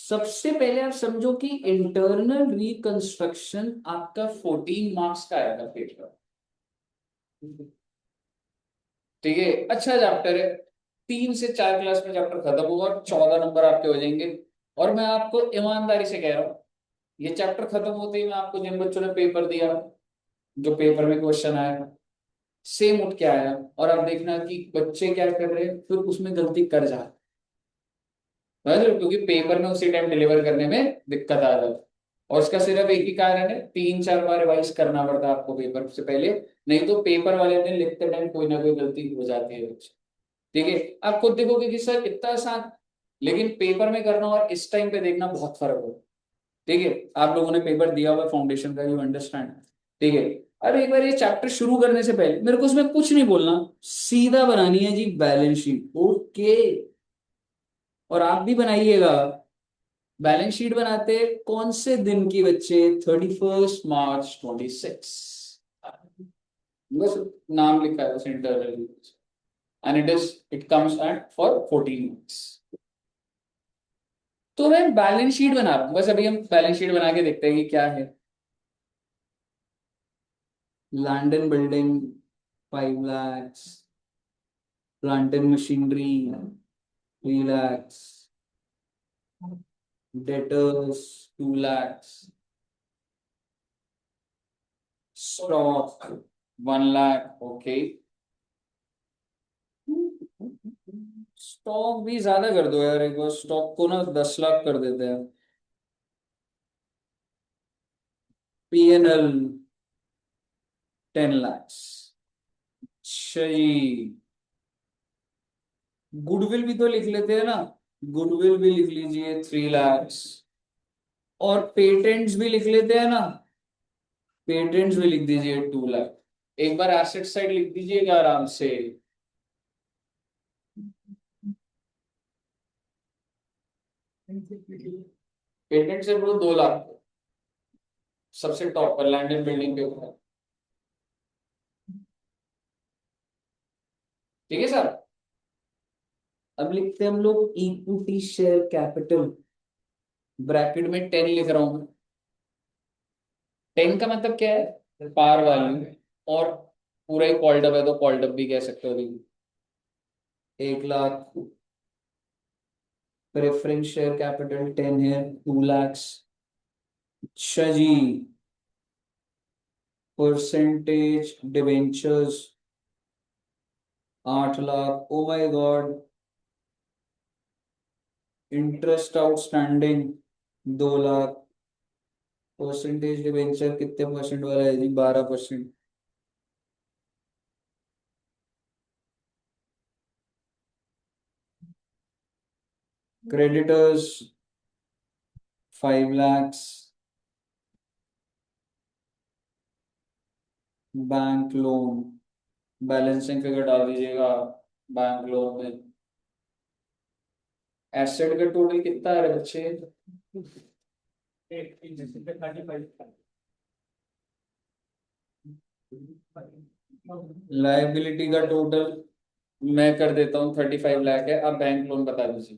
सबसे पहले आप समझो कि इंटरनल रिकंस्ट्रक्शन आपका 14 मार्क्स का आएगा पेपर। ठीक है, अच्छा चैप्टर है। 3 से 4 क्लास में चैप्टर खत्म होगा और 14 नंबर आपके हो जाएंगे। और मैं आपको ईमानदारी से कह रहा हूँ, ये चैप्टर खत्म होते ही मैं आपको जिन बच्चों ने पेपर दिया, जो पेपर में क्वेश्चन आया सेम उठ के आया, और अब देखना कि बच्चे क्या कर रहे हैं, फिर उसमें गलती कर जा समझ रहे हो? क्योंकि पेपर में उसी टाइम डिलीवर करने में दिक्कत आ जाती है। और उसका सिर्फ एक ही कारण है, 3-4 बार रिवाइज करना पड़ता है आपको पेपर से पहले। नहीं तो पेपर वाले दिन लिखते टाइम कोई ना कोई गलती हो जाती है बच्चे। ठीक है, आप खुद देखोगे कि सर इतना आसान, लेकिन पेपर में करना और इस टाइम पे देखना बहुत फर्क हो। ठीक है, आप लोगों ने पेपर दिया हुआ फाउंडेशन का, यू अंडरस्टैंड। ठीक है, अब एक बार ये चैप्टर शुरू करने से पहले मेरे को उसमें कुछ नहीं बोलना, सीधा बनानी है जी बैलेंस शीट। ओके, और आप भी बनाइएगा। बैलेंस शीट बनाते कौन से दिन की बच्चे? 31 मार्च 26। बस नाम लिखा है बस internal, and it comes at for 14 marks. तो मैं बैलेंस शीट बना रहा हूँ, बस अभी हम बैलेंस शीट बना के देखते हैं कि क्या है। Land and building 5 lakhs, plant and machinery 3 lakhs, debtors 2 lakhs, stock 1 lakh। Okay, stock भी ज्यादा कर दो यार, एक बार स्टॉक को ना 10 लाख कर देते हैं। P&L 10 lakhs। सही, गुडविल भी तो लिख लेते हैं ना, गुडविल भी लिख लीजिए 3 lakhs। और पेटेंट्स भी लिख लेते हैं ना, पेटेंट्स भी लिख दीजिए 2 लाख। एक बार एसेट साइड लिख दीजिएगा आराम से। पेटेंट से बोलो 2 लाख, सबसे टॉप पर लैंड एंड बिल्डिंग के ऊपर। ठीक है सर, अब लिखते हैं हम लोग इक्विटी शेयर कैपिटल, ब्रैकेट में 10 लिख रहा हूं। 10 का मतलब क्या है? Par value. और पूरा ही कॉल्ड अप है तो कॉल्ड अप भी कह सकते हो। 1 लाख। प्रेफरेंस शेयर कैपिटल 10 है, 2 lakhs। अच्छा जी, percentage debentures 8 lakh. Oh my God, interest outstanding 2 lakh. Percentage debenture कितने परसेंट वाला है जी? 12%। Creditors 5 lakhs। Bank loan, balancing figure डाल दीजिएगा बैंक लोन में। एसेट का टोटल कितना है बच्चे? लाइबिलिटी का टोटल मैं कर देता हूँ 35 लाख है। अब बैंक लोन बता दीजिए।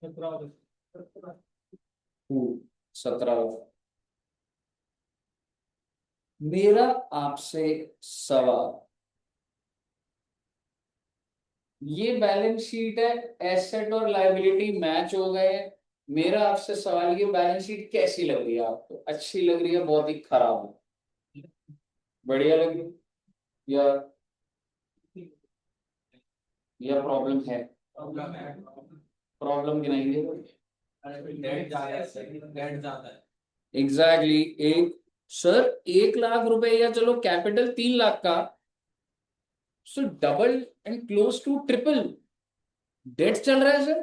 17 लाख। मेरा आपसे सवाल, ये बैलेंस शीट है, एसेट और लायबिलिटी मैच हो गए। मेरा आपसे सवाल, ये बैलेंस शीट कैसी लग रही है आपको? अच्छी लग रही है, बहुत ही खराब है, बढ़िया लग रही है, या प्रॉब्लम है? प्रॉब्लम गिनाएंगे। एग्जैक्टली एक, सर 1 लाख रुपए, या चलो कैपिटल 3 लाख का, so double and close to triple debt चल रहा है सर।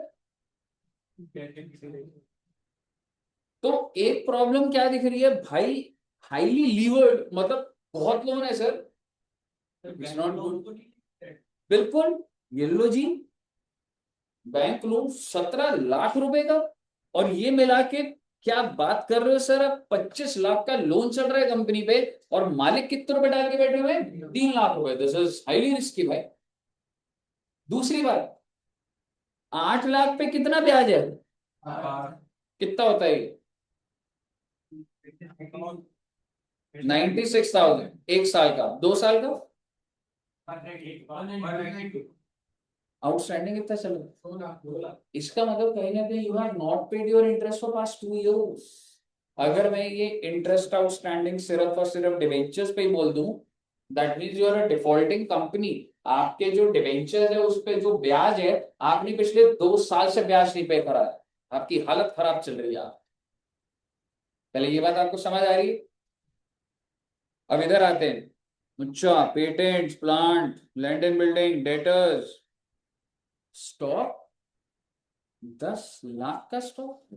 तो एक प्रॉब्लम क्या दिख रही है भाई? हाईली लीवर्ड, मतलब बहुत लोन है सर। It's not good. बिल्कुल, ये लो जी, बैंक लोन 17 लाख रुपए का। और ये मिला के क्या बात कर रहे हो सर आप? 25 लाख का लोन चल रहा है कंपनी पे, और मालिक कितने रुपए डाल के बैठे हुए हैं? 3 लाख रुपए। दिस इज हाईली रिस्की भाई। दूसरी बात, 8 लाख पे कितना ब्याज है? कितना होता है ये? 96,000 एक साल का, 2 साल का आउटस्टैंडिंग कितना चल रहा है? इसका मतलब कहीं ना कहीं you have not paid your interest for past 2 years. अगर मैं ये इंटरेस्ट आउटस्टैंडिंग सिर्फ और सिर्फ डिवेंचर्स पे ही बोल दूं, that means you are a defaulting company. आपके जो डिवेंचर्स है उस पे जो ब्याज है, आपने पिछले 2 साल से ब्याज नहीं पे करा है, आपकी हालत खराब चल रही है। पहले ये बात आपको समझ आ रही है? अब इधर आते हैं। अच्छा, patents, plant, land and building, debtors, stock, 10 lakh का stock.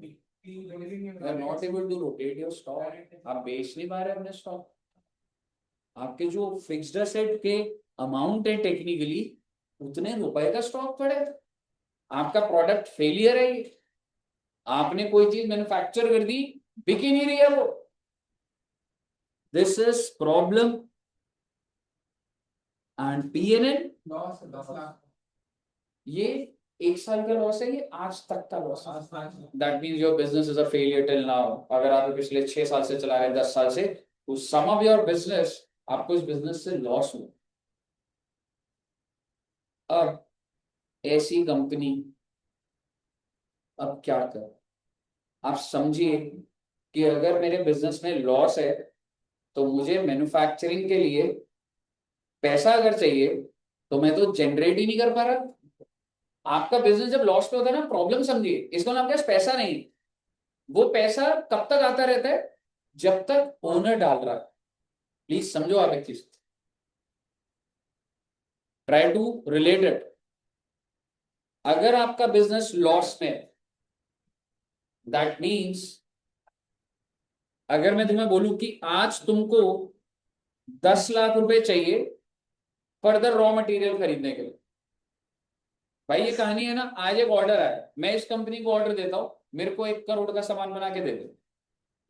Not able to rotate your stock, आप बेच नहीं पा रहे अपने स्टॉक। आपके जो फिक्स्ड एसेट के अमाउंट है टेक्निकली उतने रुपए का स्टॉक पड़े। आपका प्रोडक्ट फेलियर है ये। आपने कोई चीज मैन्युफैक्चर कर दी, बिक ही नहीं रही है वो। This is problem. And PNL ये 1 साल का लॉस है, ये आज तक का लॉस है। That means your business is a failure till now. अगर आप पिछले 6 साल से चला रहे हैं, 10 साल से, तो सम ऑफ योर बिजनेस, आपको इस बिजनेस से लॉस हुआ। अब ऐसी कंपनी अब क्या कर, आप समझिए कि अगर मेरे बिजनेस में लॉस है तो मुझे मैन्युफैक्चरिंग के लिए पैसा अगर चाहिए तो मैं तो जनरेट ही नहीं कर पा रहा। आपका बिजनेस जब लॉस पे होता है ना, प्रॉब्लम समझिए, इसका नाम क्या है? पैसा नहीं। वो पैसा कब तक आता रहता है? जब तक ओनर डाल रहा है। प्लीज समझो आप एक चीज, ट्राई टू रिलेट इट। अगर आपका बिजनेस लॉस में, दैट मीन्स अगर मैं तुम्हें बोलूं कि आज तुमको 10 लाख रुपए चाहिए फर्दर रॉ मटेरियल खरीदने के लिए। भाई ये कहानी है ना, आज एक ऑर्डर आया, मैं इस कंपनी को ऑर्डर देता हूं, मेरे को 1 करोड़ का सामान बना के दे दे।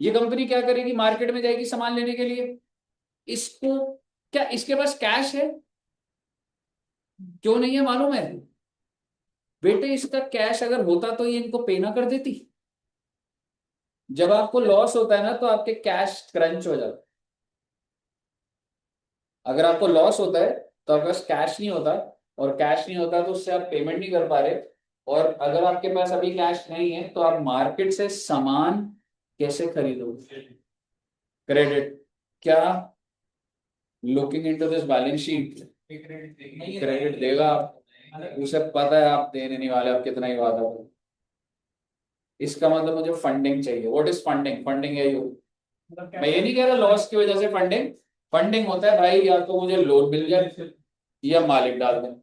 ये कंपनी क्या करेगी? मार्केट में जाएगी सामान लेने के लिए। इसको क्या इसके पास कैश है? क्यों नहीं है मालूम है? बेटे इसका कैश अगर होता तो ये इनको पे ना कर देती। जब आपको लॉस होता है ना तो आपके कैश क्रंच हो जाता है। अगर आपको लॉस होता है तो आपके पास कैश नहीं होता, और कैश नहीं होता तो उससे आप पेमेंट नहीं कर पा रहे। और अगर आपके पास अभी कैश नहीं है तो आप मार्केट से सामान कैसे खरीदोगे? क्रेडिट। क्या looking into this balance sheet, credit देगा? उसे पता है आप देने नहीं वाले, आप कितना ही वादा करो। इसका मतलब मुझे फंडिंग चाहिए। What is funding? फंडिंग है यू, मैं ये नहीं कह रहा लॉस की वजह से फंडिंग। फंडिंग होता है भाई, या तो मुझे लोन मिल जाए या मालिक डाल दें।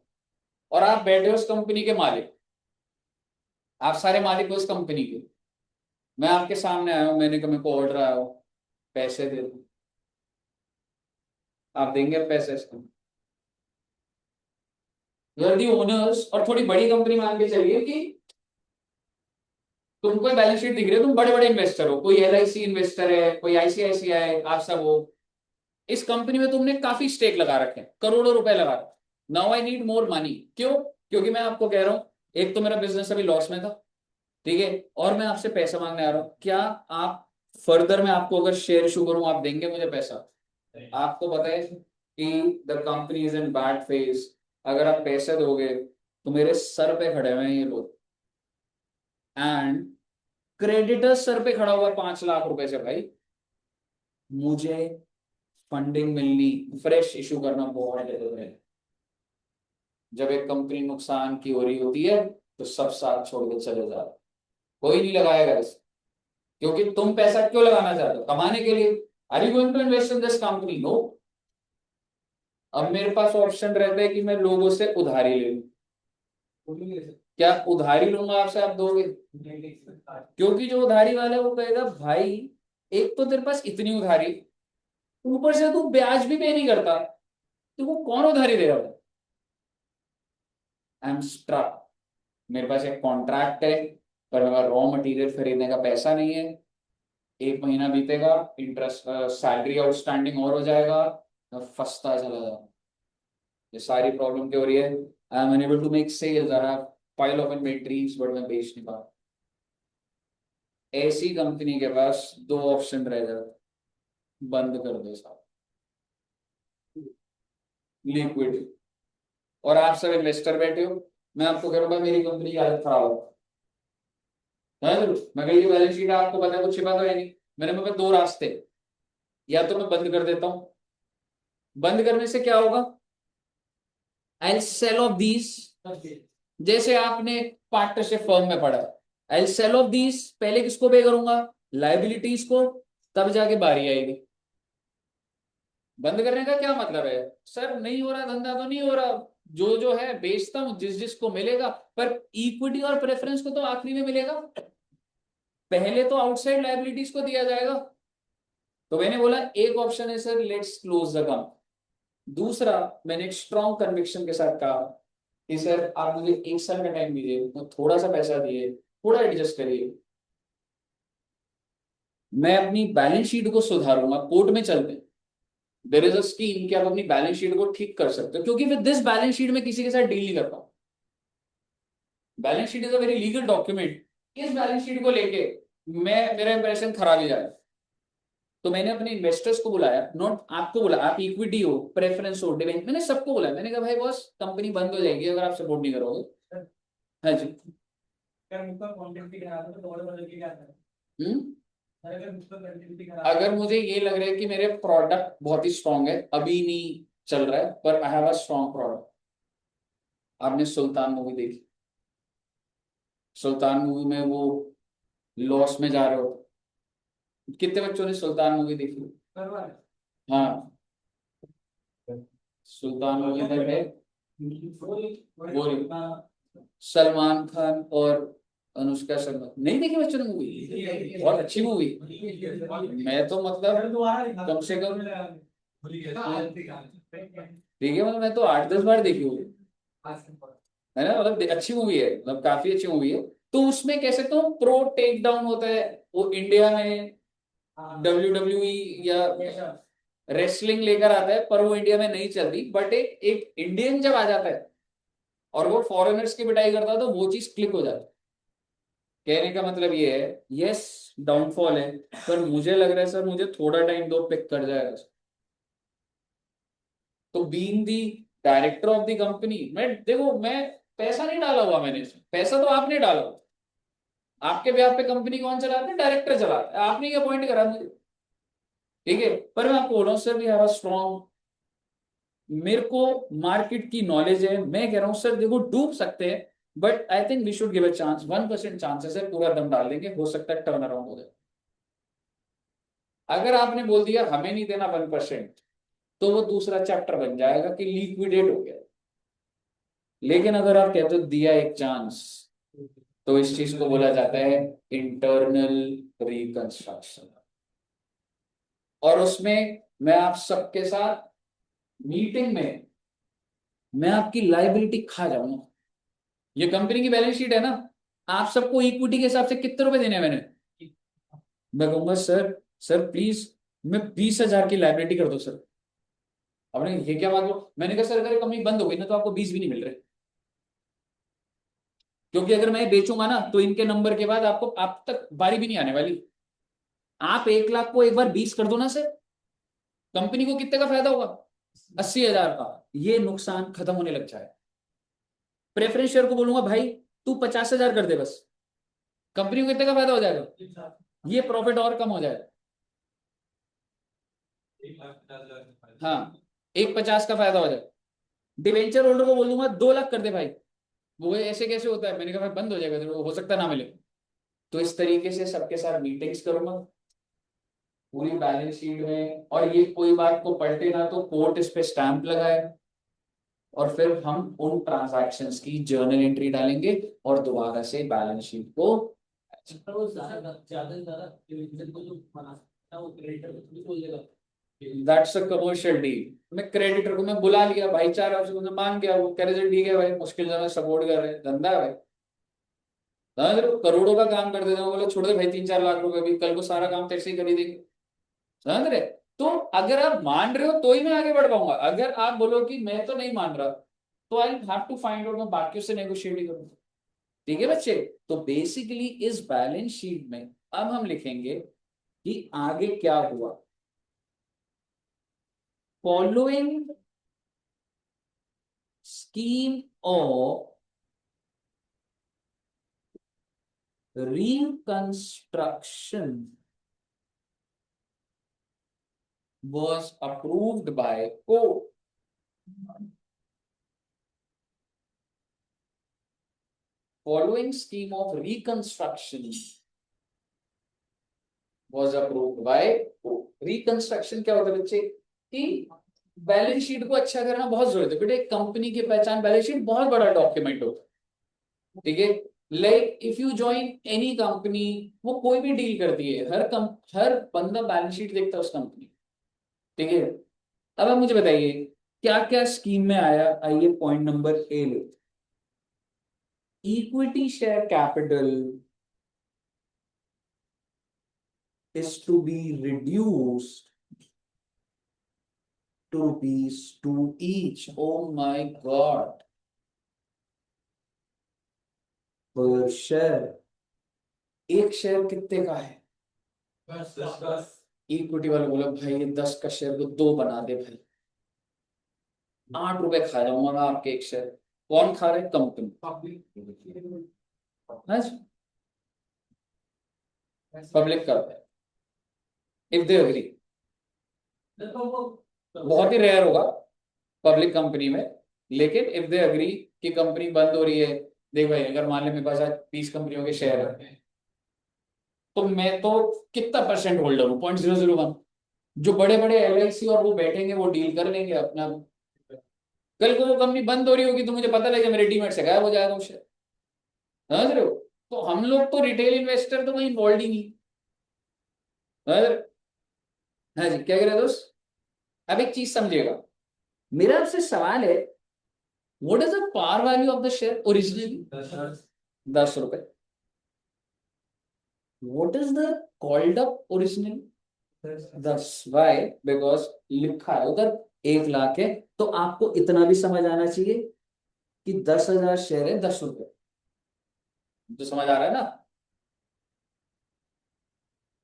और आप बैठे हो उस कंपनी के मालिक, आप सारे मालिक हो उस कंपनी के। मैं आपके सामने आया हूं, मैंने कहा मेरे को ऑर्डर आया हो, पैसे दे दो। आप देंगे पैसे इसको? दी ओनर्स। और थोड़ी बड़ी कंपनी मान के चलिए कि तुमको बैलेंस शीट दिख रही है, तुम बड़े बड़े इन्वेस्टर हो, कोई एलआईसी इन्वेस्टर है, कोई आईसीआईसीआई, आप सब हो। इस कंपनी में तुमने काफी स्टेक लगा रखे हैं, करोड़ों रुपए लगा रखे। Now I need more money. क्यों? क्योंकि मैं आपको कह रहा हूं, एक तो मेरा बिजनेस अभी लॉस में था, ठीक है, और मैं आपसे पैसा मांगने आ रहा हूं। क्या आप फर्दर में आपको अगर शेयर इशू करूं, आप देंगे मुझे पैसा? आपको पता है कि the company is in bad phase. अगर आप पैसे दोगे तो मेरे सर पे खड़े हुए हैं ये लोग, एंड क्रेडिटर सर पे खड़ा हुआ 5 लाख रुपए से। भाई मुझे फंडिंग मिलनी, फ्रेश इशू करना बहुत जरूरी है। जब एक कंपनी नुकसान की हो रही होती है तो सब साथ छोड़ के चले जाते, कोई नहीं लगाएगा इस। क्योंकि तुम पैसा क्यों लगाना चाहते हो? कमाने के लिए। Are you going to invest in this company? No. अब मेरे पास ऑप्शन रहता है कि मैं लोगों से उधारी ले लूं। क्या उधारी लूंगा आपसे, आप दोगे? क्योंकि जो उधारी वाला है वो कहेगा भाई, एक तो तेरे पास इतनी उधारी, ऊपर से तू ब्याज भी पे नहीं करता, तो वो कौन उधारी दे रहा है? I am struck. मेरे पास एक कॉन्ट्रैक्ट है, पर मेरे पास रॉ मटेरियल खरीदने का पैसा नहीं है। 1 महीना बीतेगा, इंटरेस्ट सैलरी आउटस्टैंडिंग और हो जाएगा, मैं फंसता चला जाऊँ। ये सारी प्रॉब्लम क्या हो रही है? I am unable to make sales. Pile of inventories, but मैं बेच नहीं पा। ऐसी कंपनी के पास दो ऑप्शन रह जाते, बंद कर दो साहब, लिक्विड। और आप सब इन्वेस्टर बैठे हो, मैं आपको कह रहा हूँ भाई मेरी कंपनी की हालत खराब हो, है जरूर। मैं कही बैलेंस शीट आपको पता है, कुछ छिपा तो है नहीं। मेरे में दो रास्ते, या तो मैं बंद कर देता हूं, बंद करने से क्या होगा, आई सेल ऑफ दीज। जैसे आपने पार्टनरशिप फर्म में पढ़ा, आई सेल ऑफ दीज, पहले किसको पे करूंगा, लाइबिलिटीज को, तब जाके बारी आएगी। बंद करने का क्या मतलब है, सर नहीं हो रहा धंधा तो नहीं हो रहा, जो जो है बेचता हूं, जिस जिसको मिलेगा, पर इक्विटी और प्रेफरेंस को तो आखिरी में मिलेगा, पहले तो आउटसाइड लाइबिलिटीज को दिया जाएगा। तो मैंने बोला एक ऑप्शन है सर, लेट्स क्लोज द कम। दूसरा, मैंने एक स्ट्रॉन्ग कन्विक्शन के साथ कहा कि सर आप मुझे एक साल का टाइम दीजिए, तो थोड़ा सा पैसा दिए, थोड़ा एडजस्ट करिए, मैं अपनी बैलेंस शीट को सुधारूंगा, कोर्ट में चलते हैं, देयर इज अ स्कीम कि आप अपनी बैलेंस शीट को ठीक कर सकते हो, क्योंकि विद दिस बैलेंस शीट में किसी के साथ डील नहीं करता हूं। Balance sheet is a very legal document, इस बैलेंस शीट को लेके मैं, मेरा इंप्रेशन खराब ही जाए। तो मैंने अपने इन्वेस्टर्स को बुलाया, नॉट आपको बुलाया, आप इक्विटी हो, प्रेफरेंस हो, डिवेंचर, मैंने सबको बुलाया। मैंने कहा भाई बॉस कंपनी बंद हो जाएगी अगर आप सपोर्ट नहीं करोगे। हाँ जी। अगर मुझे ये लग रहा है कि मेरे प्रोडक्ट बहुत ही स्ट्रांग है, अभी नहीं चल रहा है, पर I have a strong product. आपने सुल्तान मूवी देखी, सुल्तान मूवी में वो लॉस में जा रहे हो, कितने बच्चों ने सुल्तान मूवी देखी। हाँ, सुल्तान मूवी में है वो सलमान खान और अनुष्का शर्मा, नहीं देखी बच्चों ने मूवी, बहुत अच्छी मूवी। मैं तो मतलब कम से कम, ठीक है मतलब मैं तो 8-10 बार देखी हुई है ना, मतलब अच्छी मूवी है, मतलब काफी अच्छी मूवी है। तो उसमें कह सकता हूँ प्रो टेक डाउन होता है, वो इंडिया में WWE या रेसलिंग लेकर आता है, पर वो इंडिया में नहीं चलती, बट एक इंडियन जब आ जाता है और वो फॉरेनर्स की पिटाई करता है, तो वो चीज क्लिक हो जाती है। कहने का मतलब ये है, यस डाउनफॉल है, पर मुझे लग रहा है सर मुझे थोड़ा टाइम दो, पिक कर जाएगा। तो being the director of the company, मैं देखो मैं पैसा नहीं डाला हुआ, मैंने इसमें पैसा तो आपने डाला हुआ। आपके ब्याह पे कंपनी कौन चलाता है, डायरेक्टर चलाता है, आपने ये अपॉइंट करा मुझे, ठीक है। पर मैं आपको बोल रहा हूँ sir we have a strong, मेरे को मार्केट की नॉलेज है, मैं कह रहा हूँ सर देखो डूब सकते हैं, but I think we should give a chance, 1% chances है, पूरा दम डाल देंगे, हो सकता है टर्न अराउंड हो जाए। अगर आपने बोल दिया हमें नहीं देना 1%, तो वो दूसरा चैप्टर बन जाएगा कि लिक्विडेट हो गया। लेकिन अगर आप कहते हो दिया एक चांस, तो इस चीज को बोला जाता है इंटरनल रिकंस्ट्रक्शन। और उसमें मैं आप सबके साथ मीटिंग में मैं आपकी लाइबिलिटी खा जाऊंगा। ये कंपनी की बैलेंस शीट है ना, आप सबको इक्विटी के हिसाब से कितने रुपए देने हैं मैंने, मैं कहूंगा सर, सर प्लीज मैं 20,000 की लाइबिलिटी कर दो सर। आपने ये क्या बात हो, मैंने कहा सर अगर कंपनी बंद हो गई ना, तो आपको 20 भी नहीं मिल रहे, क्योंकि अगर मैं बेचूंगा ना, तो इनके नंबर के बाद आपको आप तक बारी भी नहीं आने वाली। आप 1 लाख को एक बार 20 कर दो ना सर, कंपनी को कितने का फायदा होगा, 80,000 का, ये नुकसान खत्म होने लग जाए। प्रेफरेंस शेयर को बोलूंगा भाई तू 50,000 कर दे बस, कंपनी को कितने का फायदा हो जाएगा, ये प्रॉफिट और कम हो जाएगा। हाँ, 1,50,000 का फायदा हो जाएगा। डिवेंचर होल्डर को बोलूंगा 2 लाख कर दे भाई, वो ऐसे कैसे होता है, मैंने कहा भाई बंद हो जाएगा, तो हो सकता है ना मिले। तो इस तरीके से सबके साथ मीटिंग्स करूंगा पूरी बैलेंस शीट में, और ये कोई बात को पलटे ना, तो कोर्ट इस पे स्टैंप लगाए, और फिर हम उन ट्रांजैक्शंस की जर्नल एंट्री डालेंगे और दोबारा से बैलेंस शीट को, दैट्स अ कमर्शियल डील। मैं क्रेडिटर को मैं बुला लिया, भाईचारा उसको मान गया, वो कह रहे ठीक है भाई, मुश्किल समय सपोर्ट कर रहे हैं, धंधा है भाई, समझ रहे हो? करोड़ों का काम कर देते हैं, बोले छोड़ दे भाई 3-4 लाख रुपए भी, कल को सारा काम तेरे से ही कर ही देंगे, समझ रहे? तो अगर आप मान रहे हो तो ही मैं आगे बढ़ पाऊंगा, अगर आप बोलो कि मैं तो नहीं मान रहा, तो I have to find out, मैं बाकियों से नेगोशिएट ही करूंगा। ठीक है बच्चे। तो बेसिकली इस बैलेंस शीट में अब हम लिखेंगे कि आगे क्या हुआ। Following scheme of reconstruction was approved by court. Following scheme of reconstruction was approved by court. Reconstruction क्या होता है बच्चे कि बैलेंस शीट को अच्छा करना बहुत जरूरी है बेटे। कंपनी की पहचान बैलेंस शीट बहुत बड़ा डॉक्यूमेंट होता है, ठीक है। Like if you join any company, वो कोई भी डील करती है, हर बंदा बैलेंस शीट देखता है उस कंपनी, ठीक है। अब आप मुझे बताइए क्या क्या स्कीम में आया। आइए पॉइंट नंबर ए ले। Equity share capital is to be reduced to rupees 2 each. Oh my God. Per share. एक शेयर कितने का है? 10। इक्विटी वाले बोला भाई ये 10 का शेयर को 2 बना दे भाई, 8 रुपए खा जाऊंगा मैं आपके एक शेयर। कौन खा रहे? कंपनी। पब्लिक करता है इफ दे अग्री। बहुत ही रेयर होगा पब्लिक कंपनी में, लेकिन इफ दे अग्री कि कंपनी बंद हो रही है। देख भाई अगर मान ले मेरे पास आज 20 कंपनियों के शेयर है, तो मैं तो कितना परसेंट होल्डर हूँ? 0.001। जो बड़े बड़े LIC और वो बैठेंगे वो डील कर लेंगे अपना। कल को वो कंपनी बंद हो रही होगी तो मुझे पता लगेगा मेरे डीमैट से गायब हो जाएगा वो शेयर, समझ रहे हो? तो हम लोग तो रिटेल इन्वेस्टर तो वही इन्वॉल्व ही नहीं, समझ रहे हो? हाँ जी, क्या कह रहे दोस्त? अब एक चीज समझिएगा, मेरा आपसे सवाल है, what is the par value of the share originally? 10 रुपए। What is the called up originally? 10। Why? Because लिखा है उधर 1 लाख है। तो आपको इतना भी समझ आना चाहिए कि 10,000 शेयर है 10 रुपए। तो समझ आ रहा है ना?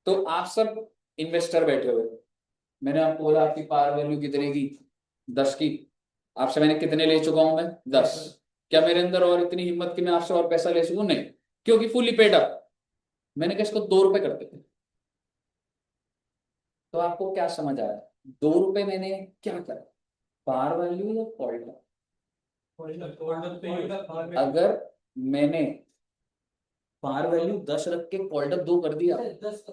तो आप सब इन्वेस्टर बैठे हुए, मैंने आपको बोला आपकी पार वैल्यू कितने की? 10 की। आपसे मैंने कितने ले चुका हूं मैं? 10। क्या मेरे अंदर और इतनी हिम्मत कि मैं आपसे और पैसा ले सकूं? नहीं, क्योंकि फुली पेड अप। मैंने कहा इसको 2 रुपए कर देते। तो आपको क्या समझ आया? 2 रुपए मैंने क्या करा? पार वैल्यू या कॉल्ड अप? अगर मैंने पार वैल्यू 10 रख के कॉल्ड अप 2 कर दिया, 10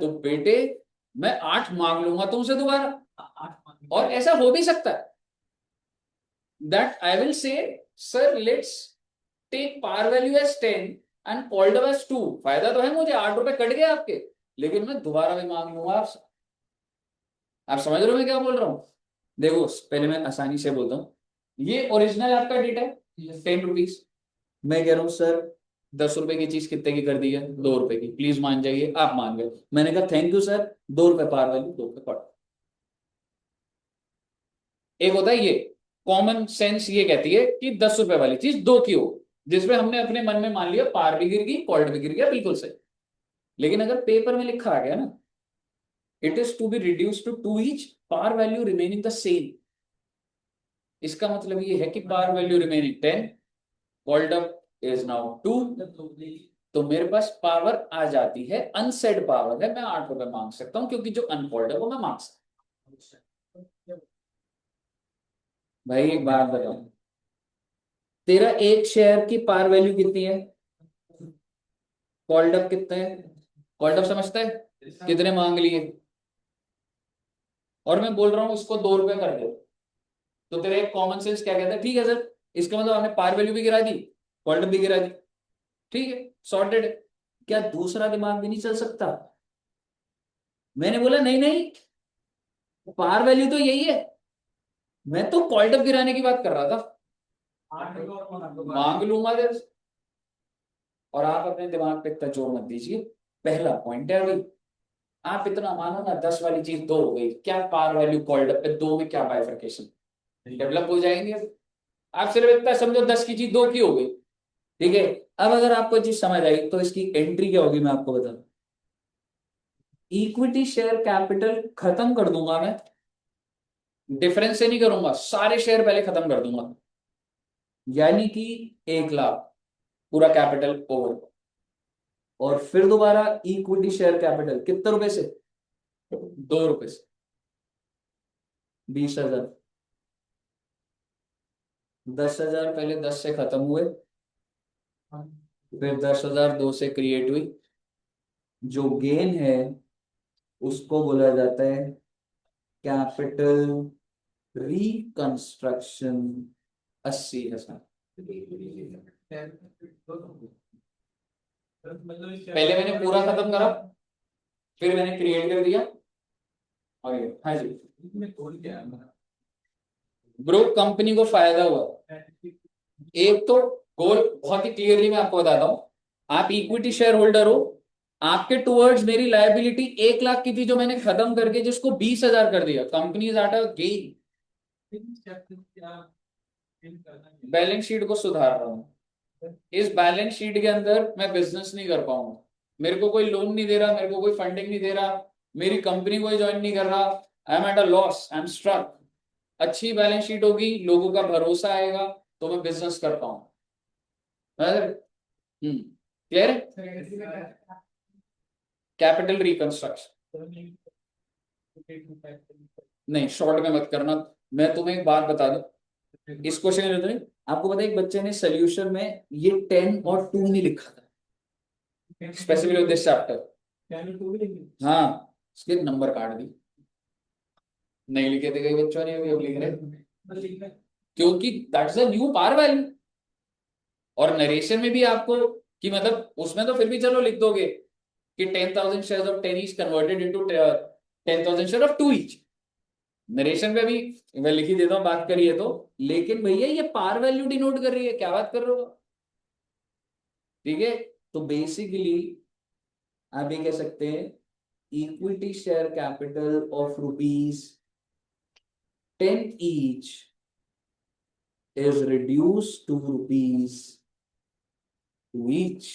तो बेटे मैं 8 मांग लूंगा तुमसे दोबारा। और ऐसा हो भी सकता है that I will say, sir, let's take par value as 10 and called up as 2। फायदा तो है मुझे, 8 रुपए कट गए आपके, लेकिन मैं दोबारा भी मांग लूंगा आपसे। आप समझ रहे हो मैं क्या बोल रहा हूँ? देखो पहले मैं आसानी से बोलता हूँ, ये ओरिजिनल आपका डेटा है 10 रुपीज। मैं कह रहा हूँ सर 10 रुपए की चीज कितने की कर दी है? 2 रुपए की, प्लीज मान जाइए। आप मान गए, मैंने कहा थैंक यू सर, 2 रुपए पार वैल्यू, 2 रुपए पड़। एक होता है ये कॉमन सेंस, ये कहती है कि 10 रुपए वाली चीज 2 की हो, जिसमें हमने अपने मन में मान लिया पार भी गिर गई कॉल्ड भी गिर गया, बिल्कुल सही। लेकिन अगर पेपर में लिखा आ गया ना, it is to be reduce to 2 each, par value remaining the same, इसका मतलब ये है कि par value remaining 10, called up is now 2। तो मेरे पास पावर आ जाती है, अनसेड पावर है, मैं 8 रुपए मांग सकता हूं, क्योंकि जो अनकॉल्ड है वो मैं मांग सकता हूं। भाई एक बात बताओ, तेरा एक शेयर की पार वैल्यू कितनी है? कॉल्ड अप कितना है? कॉल्ड अप समझता है कितने मांग लिए? और मैं बोल रहा हूं इसको 2 रुपए कर दो, तो तेरा एक कॉमन सेंस क्या कहता है? ठीक है सर, इसका मतलब आपने पार वैल्यू भी गिरा दी, कॉल्ड अप भी गिरा दी, ठीक है, सॉर्टेड। क्या दूसरा दिमाग भी नहीं चल सकता? मैंने बोला नहीं नहीं, पार वैल्यू तो यही है, मैं तो कॉल्ड अप गिराने की बात कर रहा था। मांग लूंगा देर से। और आप अपने दिमाग पे इतना जोर मत दीजिए, पहला पॉइंट है अभी। आप इतना मानो ना, 10 वाली चीज 2 हो गई, क्या पार वैल्यू कॉल्ड अप पे 2 में क्या बाइफरकेशन डेवलप हो जाएंगे? आप सिर्फ इतना समझो 10 की चीज 2 की हो गई, ठीक है। अब अगर आपको चीज समझ आई तो इसकी एंट्री क्या होगी मैं आपको बता दूं। इक्विटी शेयर कैपिटल खत्म कर दूंगा मैं, डिफरेंस से नहीं करूंगा, सारे शेयर पहले खत्म कर दूंगा, यानी कि 1 लाख पूरा कैपिटल ओवर। और फिर दोबारा इक्विटी शेयर कैपिटल कितने रुपए से, 2 रुपए से, 20,000। 10,000 पहले 10 से खत्म हुए, फिर 10,000 2 से क्रिएट हुई। जो गेन है उसको बोला जाता है कैपिटल रिकंस्ट्रक्शन, 80,000। पहले मैंने पूरा खत्म करा, फिर मैंने क्रिएट कर दिया। आगे हाँ जी ग्रुप कंपनी को फायदा हुआ। एक तो गोल बहुत ही क्लियरली मैं आपको बताता हूं, आप इक्विटी शेयर होल्डर हो, आपके टुवर्ड्स मेरी लायबिलिटी 1 लाख की थी जो मैंने खत्म करके जिसको 20,000 कर दिया, company is at a gain. Balance sheet को सुधार रहा हूं, इस बैलेंस शीट के अंदर मैं बिजनेस नहीं कर पाऊंगा, मेरे को कोई लोन नहीं दे रहा, मेरे को कोई फंडिंग नहीं दे रहा, मेरी कंपनी कोई ज्वाइन नहीं कर रहा, I am at a loss, I am struck. अच्छी बैलेंस शीट होगी, लोगों का भरोसा आएगा, तो मैं बिजनेस कर पाऊंगा। क्लियर है। कैपिटल रिकंस्ट्रक्शन नहीं, शॉर्ट में मत करना। मैं तुम्हें एक बात बता दूं, इस क्वेश्चन में आपको पता है एक बच्चे ने सोल्यूशन में ये 10 और 2 नहीं लिखा था स्पेसिफिक दिस चैप्टर। हाँ, उसके नंबर काट दी, नहीं लिखे थे कई बच्चों ने, अभी अब लिख रहे, क्योंकि that's a new par value. और नरेशन में भी आपको कि मतलब उसमें तो फिर भी चलो लिख दोगे कि 10,000 shares of 10 each converted into 10,000 share of 2 each. Narration पे भी मैं लिख ही देता हूँ, बात करिए तो, लेकिन भैया ये पार वैल्यू डिनोट कर रही है, क्या बात कर रहे हो। ठीक है, तो बेसिकली आप ये कह सकते हैं equity share capital of rupees 10 each is reduced to rupees 2 each.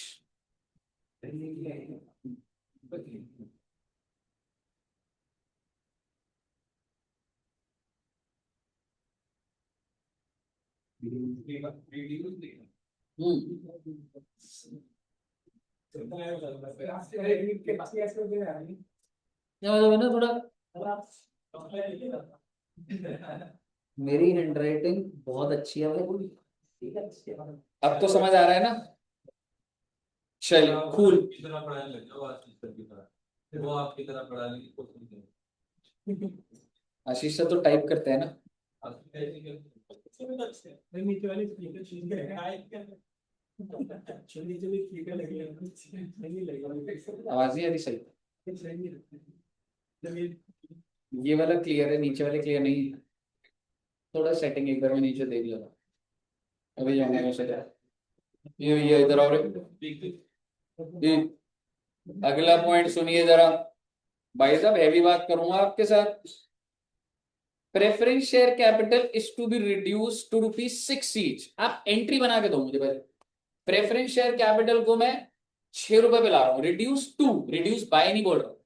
क्या मतलब है ना थोड़ा, मेरी हैंडराइटिंग बहुत अच्छी है भाई, अब तो समझ आ रहा है ना। चलिए कूल, वो आपकी तरह पढ़ाने की कोशिश करें। आशीष सर तो टाइप करते हैं ना। आवाज नहीं आ रही सही, ये वाला क्लियर है, नीचे वाले क्लियर नहीं है। थोड़ा सेटिंग एक बार में नीचे देख लो, अभी जाऊंगा मैं सीधा। ये इधर और ये अगला पॉइंट सुनिए जरा, भाई साहब हैवी बात करूंगा आपके साथ। Preference share capital is to be reduce to rupees 6 each. आप एंट्री बना के दो मुझे पहले। प्रेफरेंस शेयर कैपिटल को मैं 6 रुपए पे ला रहा हूँ, रिड्यूस बाय नहीं बोल रहा हूँ,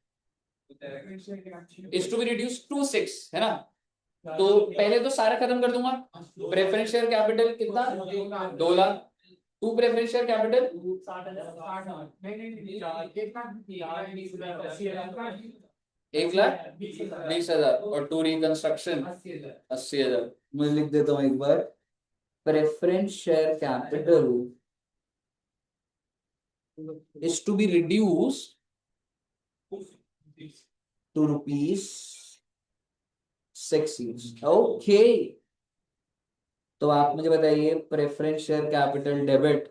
is to be reduce to 6, है ना। तो पहले तो सारा खत्म कर दूंगा। प्रेफरेंस शेयर कैपिटल कितना, 2 lakh. To preference share capital 1,20,000 और टू रिकंस्ट्रक्शन 80,000। मैं लिख देता हूँ एक बार, preference share capital is to be reduced to rupees 6 each। Okay, तो आप मुझे बताइए preference share capital debit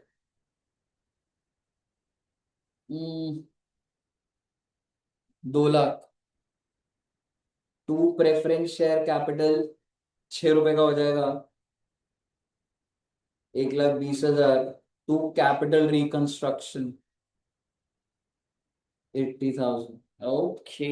2 lakh, to preference share capital 6 रुपए का हो जाएगा, 1,20,000, टू कैपिटल रिकंस्ट्रक्शन 80,000। ओके,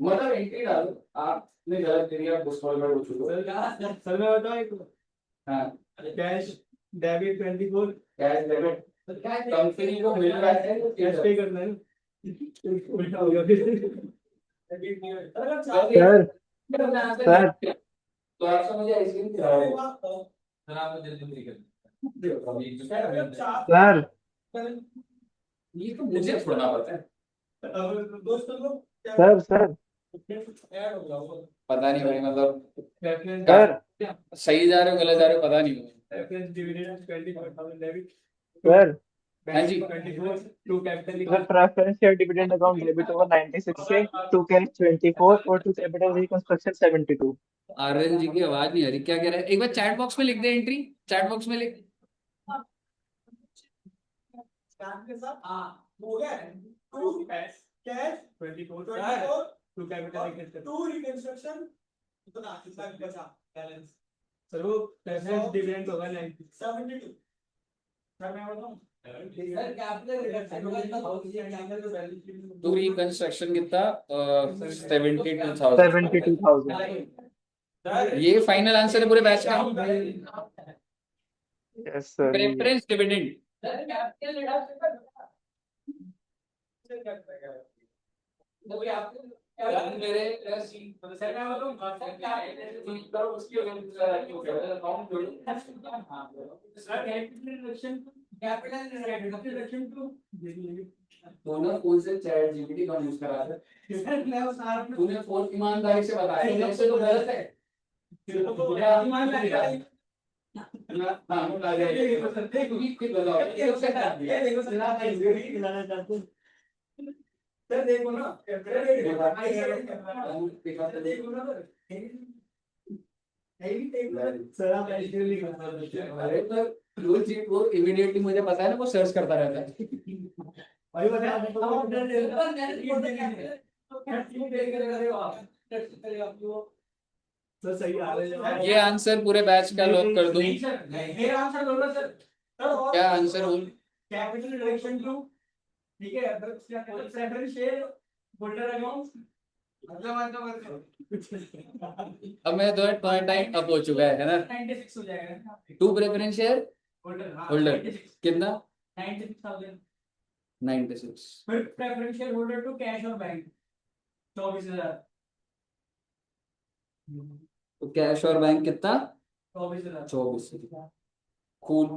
मतलब एंट्री डालो, आपने गलत दे दिया, उस कॉल में हो चुका। सर मैं बताऊं एक हाँ, cash debit 24 cash debit company को मिल रहा है तो कैश पे करना है उल्टा हो गया फिर सर सर तो आपसे मुझे आइसक्रीम खिलाओ। सर ये तो मुझे थोड़ा पता है। सर सर पता नहीं भाई, मतलब सर सही जा रहे हो गलत जा रहे हो पता नहीं मुझे। सर हाँ जी, sir preferential dividend account debit over 96 से टू कैश 24 और to capital reconstruction 72। Aryan ji की आवाज नहीं आ रही, क्या कह रहा है? एक बार चैट बॉक्स में लिख दे एंट्री, चैट बॉक्स में लिख। सर वो प्रेफरेंस डिविडेंड होगा 72। टू रिकंस्ट्रक्शन कितना? 72,000। 72,000। ये फाइनल आंसर है पूरे बैच का। यस सर ये है। Preference dividend. मेरे दोनों फोन से चैट जीपीटी का यूज करा है। तूने फोन ईमानदारी से बताया, ऐसे तो गलत है। हाँ, आ जाइए। खुद बताओ, ये तो सही है। सर देखो ना सर आप अरे तो वो चीज वो इमीडिएटली मुझे पता है ना, वो सर्च करता रहता है। भाई बता सर सही आ रहे हैं। ये आंसर पूरे बैच का लॉक कर दूं? मेरा आंसर बोलो सर। क्या आंसर बोल? कैपिटल रिडक्शन टू, ठीक है, प्रेफरेंस शेयर होल्डर अकाउंट अब मैं दो टाइम अप हो चुका है ना। 96 हो जाएगा। टू प्रेफरेंस शेयर होल्डर हाँ होल्डर 96 कितना? 96,000। 96। फिर preference share holder to cash और बैंक 24,000। तो कैश और बैंक कितना? 24,000। 24। कूल।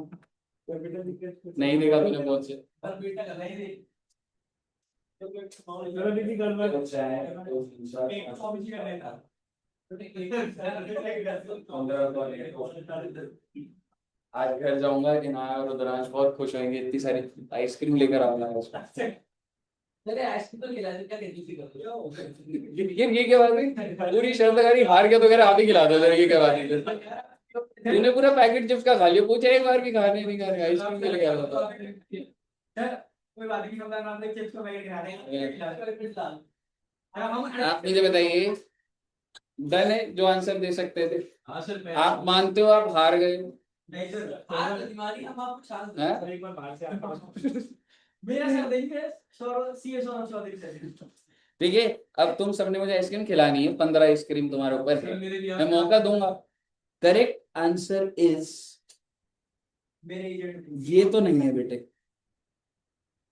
नहीं देखा तूने बहुत से। और बेटा का नहीं दे जरा भी गड़बड़ एक कॉपी कर लेना। आज घर जाऊंगा कि ना, और रुद्रांश बहुत खुश होंगे, इतनी सारी आइसक्रीम लेकर आऊंगा। अरे आइसक्रीम तो खिला दे, क्या कहती थी ये क्या बात है? पूरी शर्त लगा रही, हार के तो कह रहा आप ही खिला दो, ये क्या बात है? तूने पूरा पैकेट चिप्स का खा लिया, पूछा एक बार भी खाने नहीं खा रहे, आइसक्रीम के लिए क्या होता? कोई बात नहीं, समझा नाम देख चिप्स को पैकेट खिला रहे हैं। आप मुझे बताइए, डन है जो आंसर दे सकते थे? हाँ सर आप मानते हो आप हार गए हो? नहीं सर हार तो बीमारी हम आपको शांत हैं? सर एक बार बाहर से मेरा सर देखिए सर सीएस और चौधरी सर ठीक है, अब तुम सबने मुझे आइसक्रीम खिलानी है, 15 आइसक्रीम तुम्हारे ऊपर है, मैं मौका दूंगा। करेक्ट आंसर इज, मेरे एजेंट ये तो नहीं है बेटे।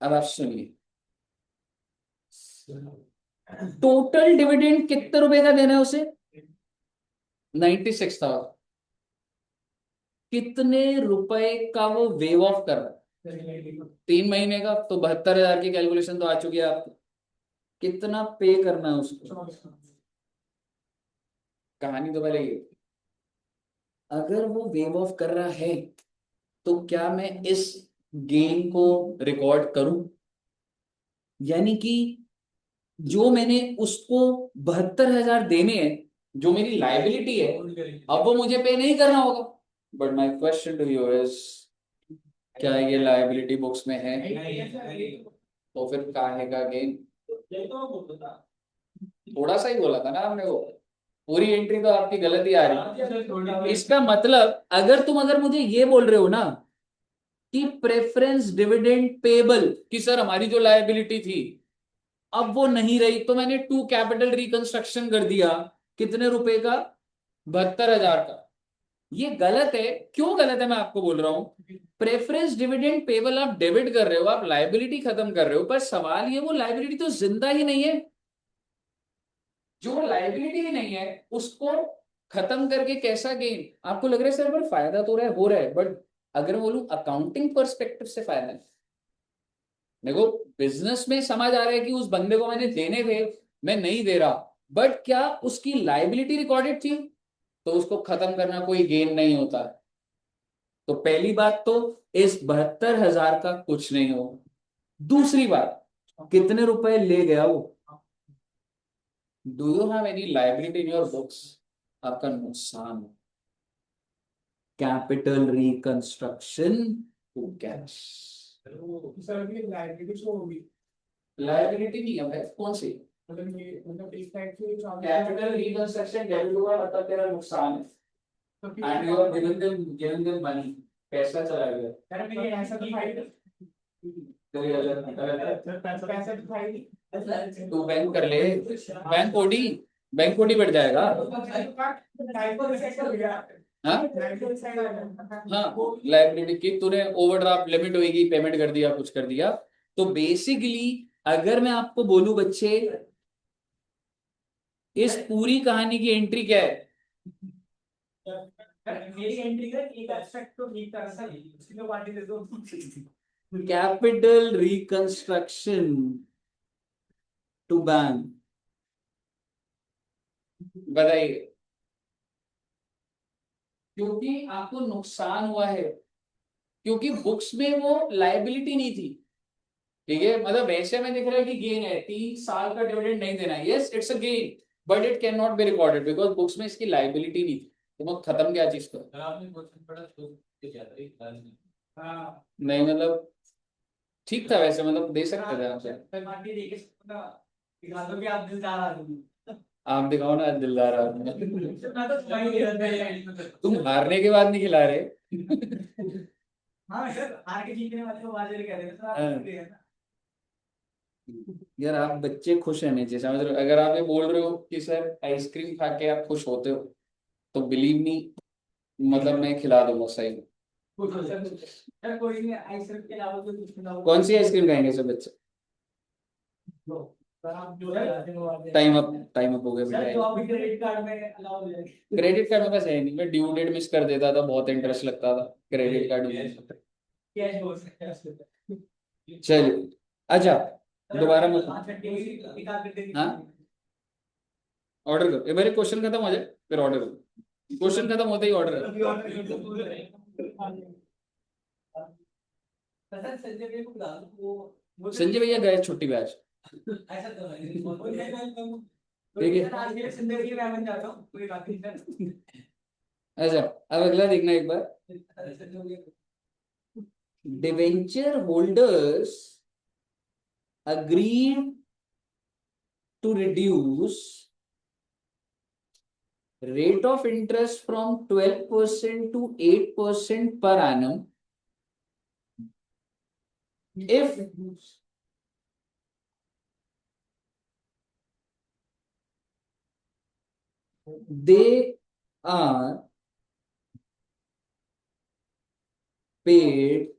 अब आप सुनिए, टोटल डिविडेंड कितने रुपए का देना है उसे? 96,000। कितने रुपए का वो वेव ऑफ कर रहा है? 3 महीने का, तो 72,000 की कैलकुलेशन तो आ चुकी है आपको। कितना पे करना है उसको? कहानी तो पहले ये, अगर वो वेव ऑफ कर रहा है तो क्या मैं इस गेन को रिकॉर्ड करूं? यानी कि जो मैंने उसको 72,000 देने हैं, जो मेरी लाइबिलिटी है, अब वो मुझे पे नहीं करना होगा। But my question to you is, क्या ये लाइबिलिटी बुक्स में है? तो फिर काहे का गेन? थोड़ा सा ही बोला था ना आपने, वो पूरी एंट्री तो आपकी गलती आ रही है। इसका मतलब अगर मुझे ये बोल रहे हो ना कि प्रेफरेंस डिविडेंड पेबल, कि सर हमारी जो लायबिलिटी थी अब वो नहीं रही तो मैंने टू कैपिटल रिकंस्ट्रक्शन कर दिया, कितने रुपए का, 72,000 का। ये गलत है। क्यों गलत है मैं आपको बोल रहा हूं। प्रेफरेंस डिविडेंड पेबल आप डेबिट कर रहे हो, आप लाइबिलिटी खत्म कर रहे हो, पर सवाल ये वो लाइबिलिटी तो जिंदा ही नहीं है। जो लाइबिलिटी ही नहीं है उसको खत्म करके कैसा गेन। आपको लग रहा है सर पर फायदा तो रहा है, हो रहा है, बट अगर मैं बोलूं अकाउंटिंग पर्सपेक्टिव से फायदा है। देखो बिजनेस में समझ आ रहा है कि उस बंदे को मैंने देने थे, मैं नहीं दे रहा, बट क्या उसकी लाइबिलिटी रिकॉर्डेड थी, तो उसको खत्म करना कोई गेन नहीं होता। तो पहली बात तो इस 72,000 का कुछ नहीं हो। दूसरी बात, कितने रुपए ले गया वो। Do you have any liability in your books. आपका नुकसान, capital reconstruction to cash. Liability नहीं है भाई, कौन सी। कैपिटल रिकंस्ट्रक्शन डेबिट हुआ मतलब तेरा नुकसान है, and you are given them money, पैसा चला गया। तू बैंक कर ले, बैंक ओडी बढ़ जाएगा। हाँ हाँ, लाइबिलिटी की तूने ओवरड्राफ्ट लिमिट होगी, पेमेंट कर दिया, कुछ कर दिया। तो बेसिकली अगर मैं आपको बोलूं बच्चे, इस पूरी कहानी की एंट्री क्या है। Capital reconstruction to bank. बताइए, क्योंकि आपको नुकसान हुआ है, क्योंकि बुक्स में वो लाइबिलिटी नहीं थी। ठीक है, मतलब वैसे में दिख रहा है कि गेन है, 3 साल का डिविडेंड नहीं देना, yes it's a gain, but it can not be recorded because books में इसकी लाइबिलिटी नहीं थी। तो वो खत्म क्या चीज को। नहीं मतलब ठीक था वैसे, मतलब दे सकते थे आपसे। आप दिखाओ ना दिलदार आदमी। तुम हारने के बाद नहीं खिला रहे। यार आप बच्चे खुश रहने चाहिए, समझ रहे हो। अगर आप ये बोल रहे हो कि सर आइसक्रीम खा के आप खुश होते हो, तो बिलीव मी, मतलब मैं खिला दूंगा सही में। कौन सी आइसक्रीम खाएंगे सब बच्चे। टाइम अप हो गया बेटा। क्रेडिट कार्ड में बस है नहीं, मैं ड्यू डेट मिस कर देता था, बहुत इंटरेस्ट लगता था क्रेडिट कार्ड में। चलिए, अच्छा दोबारा मैं, हाँ ऑर्डर करो, एक बार क्वेश्चन खत्म हो जाए फिर ऑर्डर करो, क्वेश्चन खत्म होते ही ऑर्डर करो। संजय भैया गए छुट्टी पे आज। ठीक है, अच्छा अब अगला देखना एक बार। Debenture holders agreed to reduce rate of interest from 12% to 8% per annum if they are paid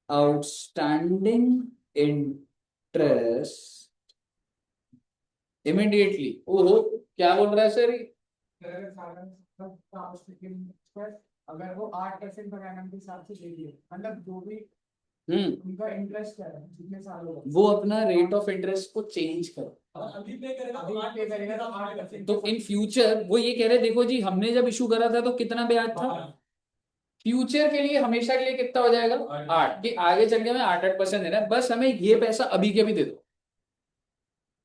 outstanding interest immediately। ओहो, क्या बोल रहा है सर। अगर वो 8% पर एनम के हिसाब से ले लिए, मतलब जो भी उनका इंटरेस्ट है जितने साल होगा, वो अपना रेट ऑफ इंटरेस्ट को चेंज करो। अभी पे करेगा तो 8% तो 8%। तो इन फ्यूचर वो ये कह रहे देखो जी, हमने जब इशू करा था तो कितना ब्याज था, फ्यूचर के लिए हमेशा के लिए कितना हो जाएगा 8, कि आगे चल के मैं 8% देना है, बस हमें ये पैसा अभी के अभी दे दो।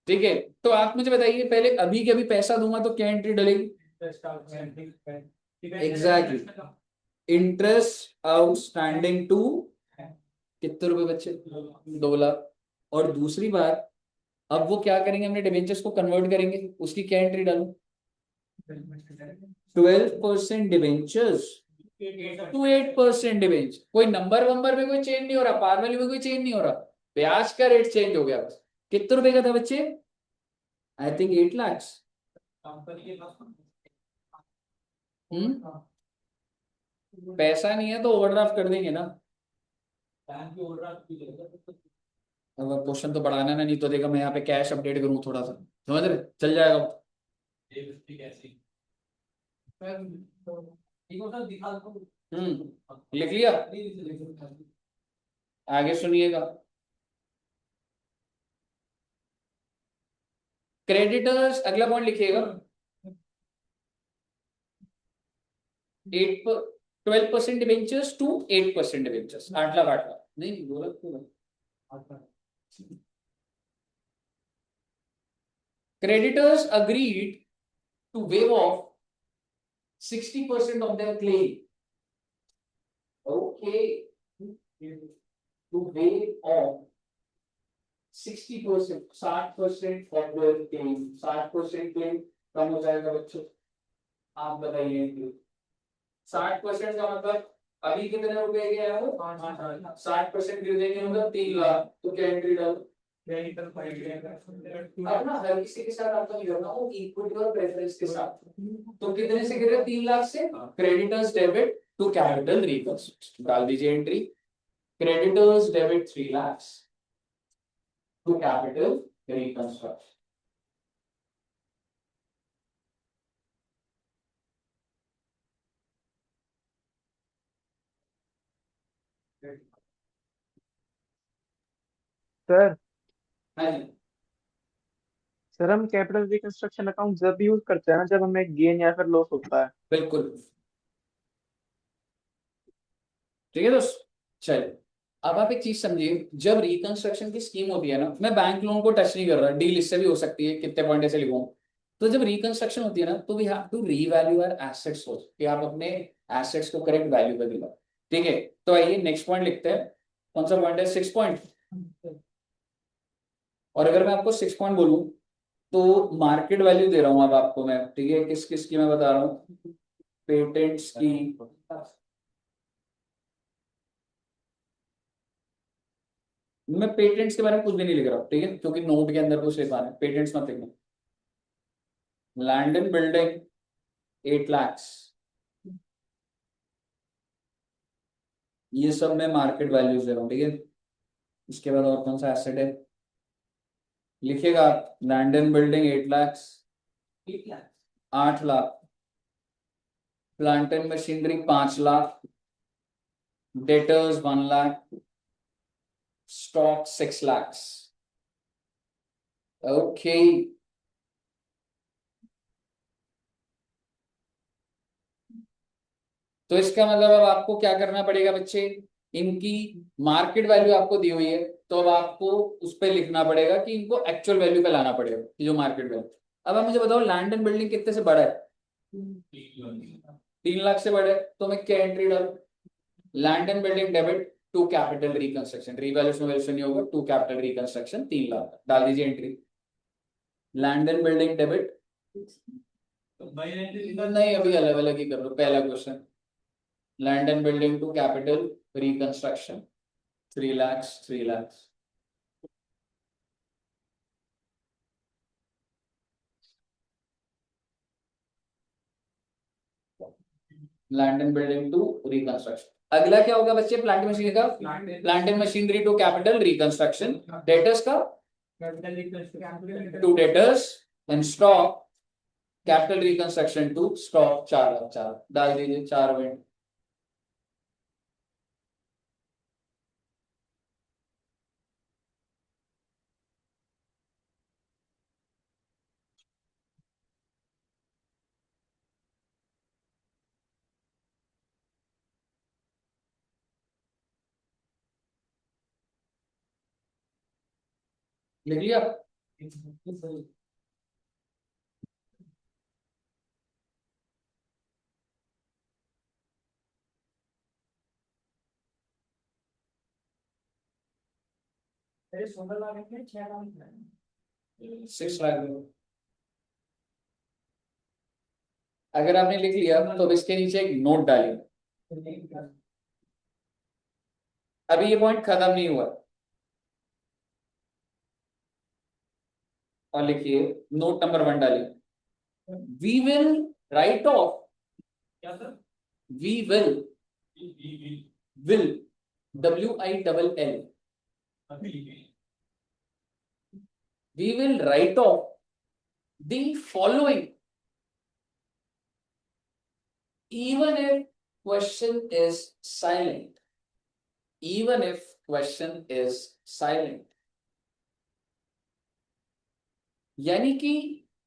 ठीक है, तो आप मुझे बताइए पहले, अभी के अभी पैसा दूंगा तो क्या एंट्री डलेगी। एग्जैक्टली, इंटरेस्ट आउटस्टैंडिंग टू कितने रुपए बच्चे, 2 लाख। और दूसरी बात, अब वो क्या करेंगे, हमने डिबेंचर्स को कन्वर्ट करेंगे, उसकी क्या एंट्री डालू, 12% डिबेंचर्स टू 8% डिबेंचर। कोई नंबर वंबर में कोई चेंज नहीं हो रहा, पार वैल्यू में कोई चेंज नहीं हो रहा, ब्याज का रेट चेंज हो गया बस। कितने रुपए का था बच्चे? I think 8 lakh. पैसा नहीं है तो ओवरड्राफ्ट कर देंगे ना। अब क्वेश्चन तो बढ़ाना ना, नहीं तो देखा मैं यहाँ पे कैश अपडेट करूँ थोड़ा सा, समझ रहे, चल जाएगा। लिख लिया। आगे सुनिएगा। क्रेडिटर्स, अगला पॉइंट लिखिएगा। 12% debentures to 8% debentures, 8 lakh 8 lakh, नहीं बोला तो। Creditors agreed to waive off 60% of their claim. Okay. To waive off 60%, 60% of their claim, 60% claim कम हो जाएगा बच्चों, आप बताइए। 60% का मतलब अभी कितने रुपए गया है वो? 60% गिर देंगे मतलब 3 लाख, तो क्या एंट्री डालो? अब ना हर किसी के साथ आपका नहीं करना, वो इक्विटी और प्रेफरेंस के साथ। तो कितने से गिरे? 3 लाख से। Creditors debit to capital reconstruction, डाल दीजिए entry. Creditors debit 3 lakh to capital reconstruction. Sir हाँ जी, सर हम कैपिटल रिकंस्ट्रक्शन अकाउंट जब यूज करते हैं ना, जब हमें गेन या फिर लॉस होता है। बिल्कुल ठीक है दोस्त। चलिए, अब आप एक चीज समझिए, जब रिकंस्ट्रक्शन की स्कीम होती है ना, मैं बैंक लोन को टच नहीं कर रहा, डील इससे भी हो सकती है, कितने पॉइंट ऐसे लिखूं। तो जब रिकंस्ट्रक्शन होती है ना, तो we have to revalue our assets, कि आप अपने एसेट्स को करेक्ट वैल्यू पे दिलाओ। ठीक है, तो आइए नेक्स्ट पॉइंट लिखते हैं। कौन सा पॉइंट है? 6 पॉइंट। और अगर मैं आपको 6 पॉइंट बोलूं, तो मार्केट वैल्यू दे रहा हूं अब आपको मैं, ठीक है, किस किस की मैं बता रहा हूँ, पेटेंट्स की। मैं पेटेंट्स के बारे में कुछ भी नहीं लिख रहा हूँ, ठीक है, क्योंकि नोट के अंदर कुछ लिखा है, पेटेंट्स मत लिखना। लैंड एंड बिल्डिंग 8 लाख, ये सब मैं मार्केट वैल्यूज दे रहा हूँ, ठीक है। इसके बाद और कौन सा एसेट है, लिखिएगा आप। Land and building 8 lakh, 8 lakh. Plant and machinery 5 lakh, debtors 1 lakh, stock 6 lakh. Okay, तो इसका मतलब अब आपको क्या करना पड़ेगा बच्चे, इनकी मार्केट वैल्यू आपको दी हुई है, तो अब आपको उस पर लिखना पड़ेगा कि इनको एक्चुअल वैल्यू पे लाना पड़ेगा, जो मार्केट वैल्यू। अब आप मुझे बताओ, लैंड एंड बिल्डिंग कितने से बड़ा है? 3 लाख से बड़ा है, तो मैं क्या एंट्री डालू? Land and building debit to capital reconstruction, revaluation valuation नहीं होगा, टू कैपिटल रिकंस्ट्रक्शन 3 लाख, डाल दीजिए entry. Land and building debit, नहीं अभी अलग अलग ही कर लो, पहला question. Land and building to capital reconstruction 3 lakh, 3 lakh. Land and building to reconstruction. अगला क्या होगा बच्चे? प्लांट मशीनरी का, plant and machinery to capital reconstruction. Debtors का to debtors and stock capital reconstruction to stock 4 lakh, 4 डाल दीजिए, 4 इवेंट। लिख लिया? सिक्स लाख। अगर आपने लिख लिया तो अब इसके नीचे एक नोट डालिए। अभी ये पॉइंट खत्म नहीं हुआ, और लिखिए नोट नंबर 1 डालिए, वी विल राइट ऑफ, क्या sir, we will WILL, we will write off the following even if question is silent, even if question is silent। यानी कि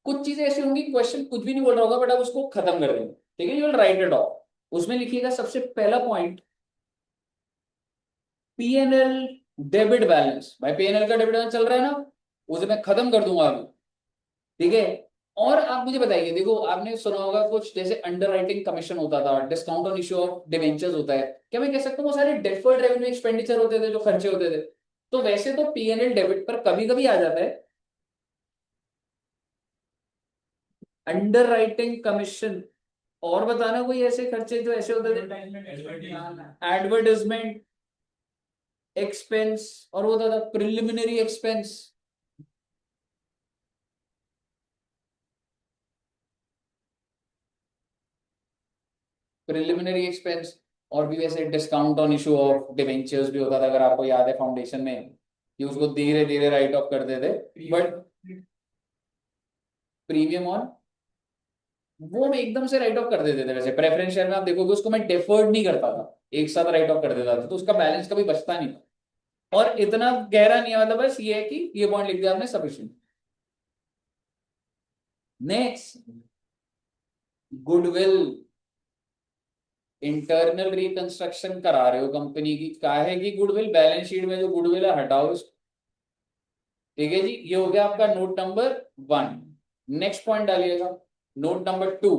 कुछ चीजें ऐसी होंगी क्वेश्चन कुछ भी नहीं बोल रहा होगा बट आप उसको खत्म कर देंगे, ठीक है, you will write it of. उसमें लिखिएगा सबसे पहला पॉइंट, PNL डेबिट बैलेंस, भाई PNL का डेबिट बैलेंस चल रहा है ना, उसे मैं खत्म कर दूंगा अभी, ठीक है। और आप मुझे बताइए, देखो आपने सुना होगा कुछ जैसे अंडर राइटिंग कमीशन होता था, discount on issue of debentures होता है, क्या मैं कह सकता हूँ वो सारे डेफर्ड रेवेन्यू एक्सपेंडिचर होते थे जो खर्चे होते थे। तो वैसे तो PNL डेबिट पर कभी कभी आ जाता है अंडर राइटिंग कमीशन, और बताना कोई ऐसे खर्चे जो ऐसे होते थे, एडवर्टाइजमेंट एक्सपेंस, और वो होता था प्रिलिमिनरी एक्सपेंस, प्रिलिमिनरी एक्सपेंस, और भी वैसे discount on issue of debentures भी होता था, अगर आपको याद है फाउंडेशन में कि उसको धीरे धीरे राइट ऑफ करते थे। बट प्रीमियम ऑन वो मैं एकदम से राइट ऑफ कर देते थे, वैसे प्रेफरेंस शेयर में आप देखोगे उसको मैं डेफर्ड नहीं करता था, एक साथ राइट ऑफ कर देता था, तो उसका बैलेंस कभी बचता नहीं था। और इतना गहरा नहीं है, मतलब बस ये है कि ये पॉइंट लिख दिया आपने sufficient. Next, goodwill, internal reconstruction करा रहे हो कंपनी की, काहे की गुडविल, बैलेंस शीट में जो गुडविल है हटाओ इसको, ठीक है जी। ये हो गया आपका नोट नंबर 1। नेक्स्ट पॉइंट डालिएगा नोट नंबर 2।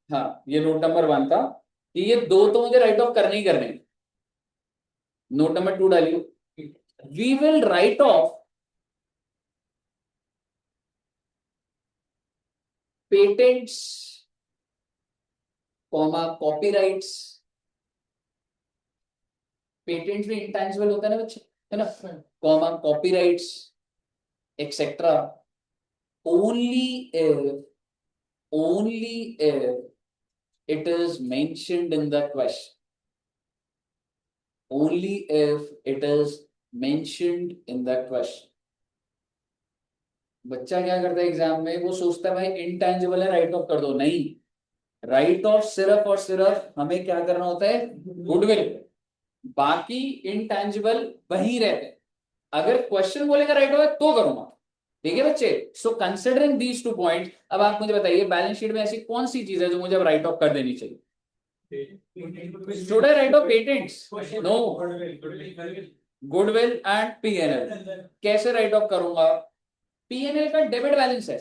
हाँ ये नोट नंबर 1 था कि ये दो तो मुझे राइट ऑफ करने ही करने हैं। नोट नंबर 2 डालिए, we will write off patents comma copyrights, patents भी इंटेंजिबल होता है ना बच्चे, है ना, comma copyrights etcetera, only if only if it is mentioned in the question, only if it is mentioned in the question। बच्चा क्या करता है एग्जाम में, वो सोचता है भाई इंटेंजिबल है राइट ऑफ कर दो, नहीं, राइट ऑफ सिर्फ और सिर्फ हमें क्या करना होता है, गुडविल, बाकी इंटेंजिबल वहीं रहते हैं। अगर क्वेश्चन बोलेगा राइट ऑफ तो करूंगा, ठीक है बच्चे। सो कंसिडरिंग दीज 2 पॉइंट, अब आप मुझे बताइए बैलेंस शीट में ऐसी कौन सी चीज है जो मुझे अब राइट ऑफ कर देनी चाहिए। Should I write off patents? No. Goodwill and PNL कैसे राइट ऑफ करूंगा, PNL का डेबिट बैलेंस है,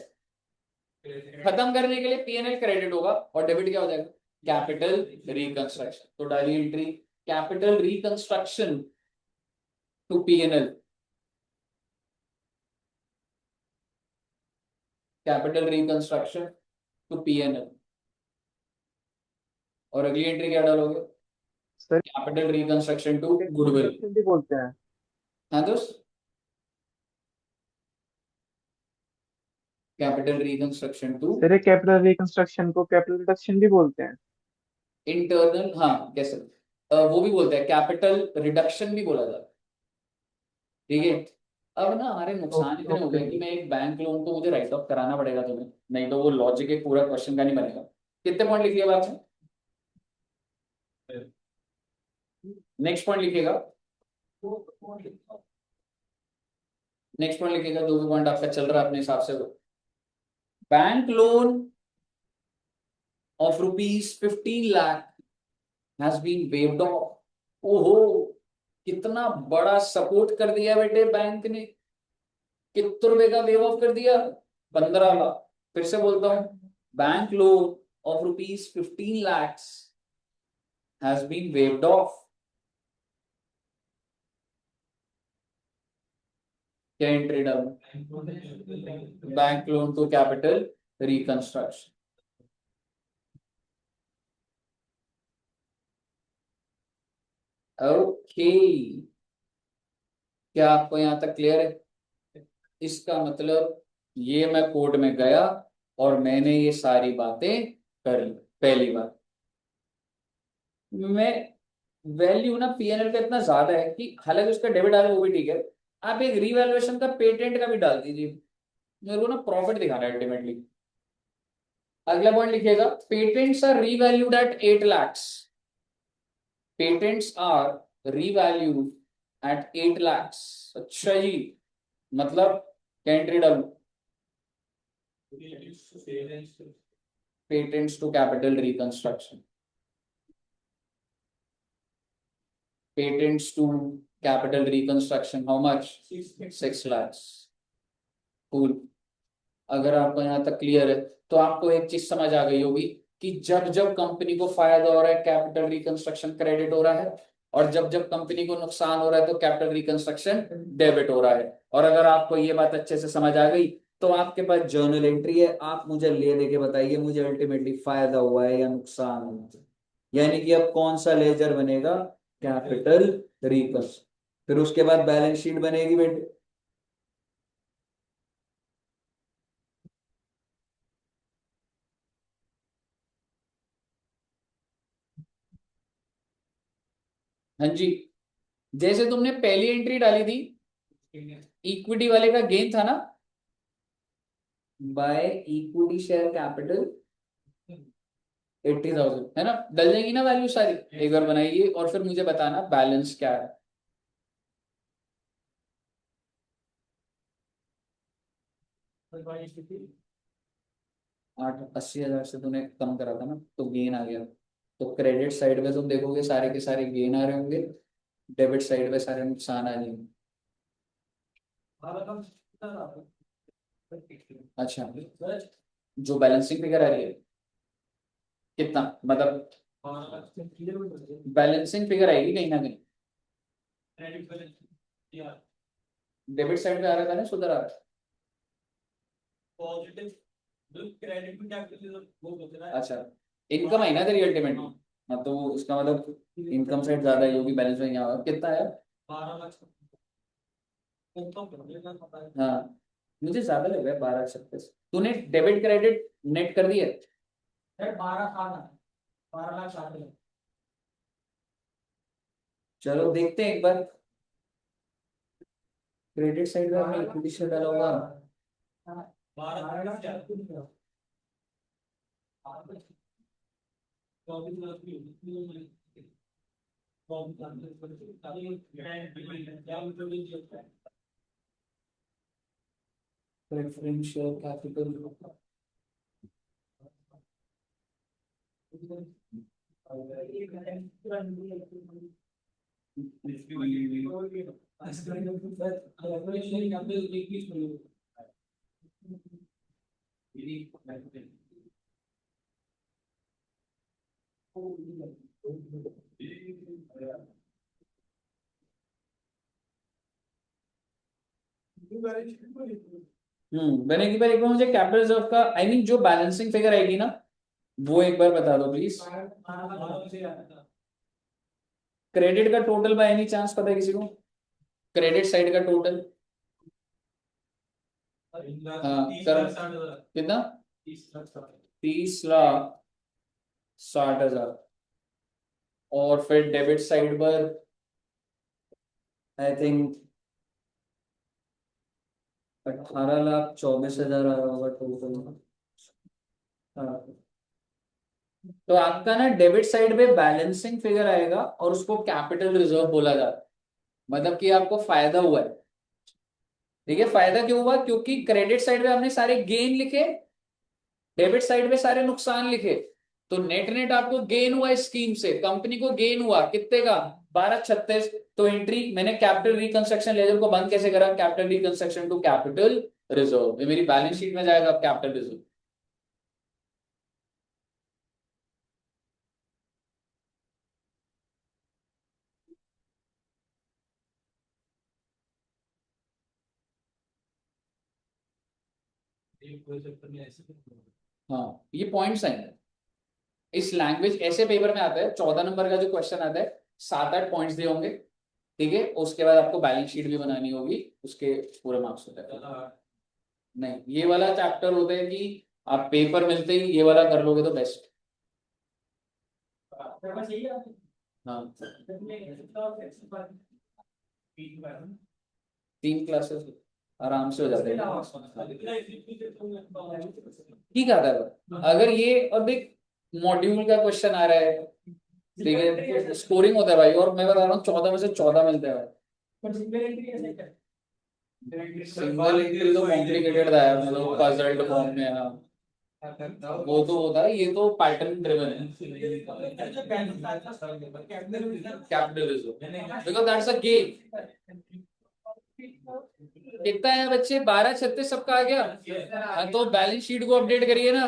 खत्म करने के लिए PNL क्रेडिट होगा और डेबिट क्या हो जाएगा, कैपिटल रिकंस्ट्रक्शन। तो diary entry capital reconstruction to PNL, capital reconstruction to PNL। और अगली एंट्री क्या डालोगे, sir capital reconstruction to goodwill. Reduction भी बोलते हैं। हाँ दोस्त, capital reconstruction to sir capital reconstruction को कैपिटल रिडक्शन भी बोलते हैं। इंटरनल, हाँ कैसे, वो भी बोलते हैं कैपिटल रिडक्शन भी बोला जाता है, ठीक है। अब ना हमारे नुकसान ओके इतने हो ओके। गए कि मैं एक बैंक लोन को मुझे राइट ऑफ कराना पड़ेगा तुम्हें, नहीं तो वो लॉजिक एक पूरा क्वेश्चन का नहीं बनेगा। कितने पॉइंट लिख लिया अब आपने, नेक्स्ट पॉइंट लिखिएगा, नेक्स्ट पॉइंट लिखिएगा, जो भी पॉइंट आपका चल रहा है अपने हिसाब से। Bank loan of ₹15 lakh has been waived off. ओहो, कितना बड़ा सपोर्ट कर दिया बेटे बैंक ने, कितने रुपए का वेव ऑफ कर दिया, 15 लाख। फिर से बोलता हूं, bank loan of ₹15 lakhs has been waived off। क्या एंट्री डालूं, bank loan to capital reconstruction. Okay, क्या आपको यहाँ तक क्लियर है? इसका मतलब ये मैं कोर्ट में गया और मैंने ये सारी बातें कर ली। पहली बात, मैं वैल्यू ना पीएनएल पे इतना ज्यादा है कि हालांकि उसका डेबिट आ रहा है वो भी ठीक है, आप एक रिवैल्यूएशन का पेटेंट का भी डाल दीजिए, मेरे को ना प्रॉफिट दिखाना है अल्टीमेटली। अगला पॉइंट लिखिएगा, patents are revalued at 8 lakhs। Patents are revalued at 8 lakhs। अच्छा जी, मतलब क्या एंट्री डालू? Patents to capital reconstruction. Patents to capital reconstruction how much? 6 lakhs। Cool. अगर आपको यहाँ तक क्लियर है तो आपको एक चीज समझ आ गई होगी कि जब जब कंपनी को फायदा हो रहा है कैपिटल रिकंस्ट्रक्शन क्रेडिट हो रहा है, और जब जब कंपनी को नुकसान हो रहा है तो कैपिटल रिकंस्ट्रक्शन डेबिट हो रहा है। और अगर आपको ये बात अच्छे से समझ आ गई तो आपके पास जर्नल एंट्री है, आप मुझे ले दे के बताइए मुझे अल्टीमेटली फायदा हुआ है या नुकसान हुआ है। यानी कि अब कौन सा लेजर बनेगा? Capital reconstruction. फिर उसके बाद बैलेंस शीट बनेगी बेटे। हाँ जी, जैसे तुमने पहली एंट्री डाली थी, इक्विटी वाले का गेन था ना, बाय इक्विटी शेयर कैपिटल 80,000, है ना? डल जाएगी ना वैल्यू सारी? एक बार बनाइए और फिर मुझे बताना बैलेंस क्या है। 80,000 से तूने कम करा था ना तो गेन आ गया। तो क्रेडिट साइड पे तुम देखोगे सारे के सारे गेन आ रहे होंगे, डेबिट साइड पे सारे नुकसान आ जाएंगे। अच्छा, जो बैलेंसिंग फिगर आ रही है कितना, मतलब बैलेंसिंग फिगर आएगी कहीं ना कहीं। डेबिट साइड पे आ रहा था ना, सुधर आ रहा है। अच्छा, इनकम है ना तेरी अल्टीमेटली। हाँ तो उसका मतलब इनकम साइड ज्यादा ही होगी, बैलेंस में यहाँ कितना है? हाँ, मुझे ज्यादा लग रहा है 12,36। तूने डेबिट क्रेडिट नेट कर दिया? चलो देखते हैं एक बार, क्रेडिट साइड में आपने इक्विटी शेयर डाला होगा। Preferential capital. बनेगी, पर एक बार मुझे कैपिटल रिजर्व का आई मीन जो बैलेंसिंग फिगर आएगी ना वो एक बार बता दो प्लीज। क्रेडिट का टोटल बाय एनी चांस पता है किसी को? क्रेडिट साइड का टोटल? हाँ कर, कितना? 30,60,000। और फिर डेबिट साइड पर आई थिंक 18,24,000 आ रहा होगा टोटल। हाँ, तो आपका ना डेबिट साइड पे बैलेंसिंग फिगर आएगा और उसको कैपिटल रिजर्व बोला जाता है, मतलब कि आपको फायदा हुआ है। ठीक है, फायदा क्यों हुआ? क्योंकि क्रेडिट साइड पे हमने सारे गेन लिखे, डेबिट साइड पे सारे नुकसान लिखे। तो नेट नेट आपको गेन हुआ इस स्कीम से, कंपनी को गेन हुआ कितने का? 12,36। तो एंट्री मैंने कैपिटल रिकंस्ट्रक्शन लेजर को बंद कैसे करा? Capital reconstruction to capital reserve, ये मेरी बैलेंस शीट में जाएगा कैपिटल रिजर्व। हाँ, ये पॉइंट्स आएंगे इस लैंग्वेज, ऐसे पेपर में आता है 14 नंबर का जो क्वेश्चन आता है, 7-8 पॉइंट्स दिए होंगे। ठीक है, उसके बाद आपको बैलेंस शीट भी बनानी होगी, उसके पूरे मार्क्स होते हैं। नहीं, ये वाला चैप्टर होता है कि आप पेपर मिलते ही ये वाला कर लोगे तो बेस्ट। हाँ, 3 क्लासेस आराम से हो जाते हैं। ठीक आता है, अगर ये और देख मॉड्यूल का क्वेश्चन आ रहा है, ठीक है, स्कोरिंग होता है भाई, और मैं बता रहा हूँ 14 में से 14 मिलते हैं भाई। सिंगल एंट्री तो कॉम्प्लिकेटेड था यार, मतलब पजल्ड फॉर्म में। हाँ, वो तो होता है, ये तो पैटर्न ड्रिवन है। Capitalism, because that's a game. कितना है बच्चे, 12 36 सबका आ गया। हाँ, तो बैलेंस शीट को अपडेट करिए ना,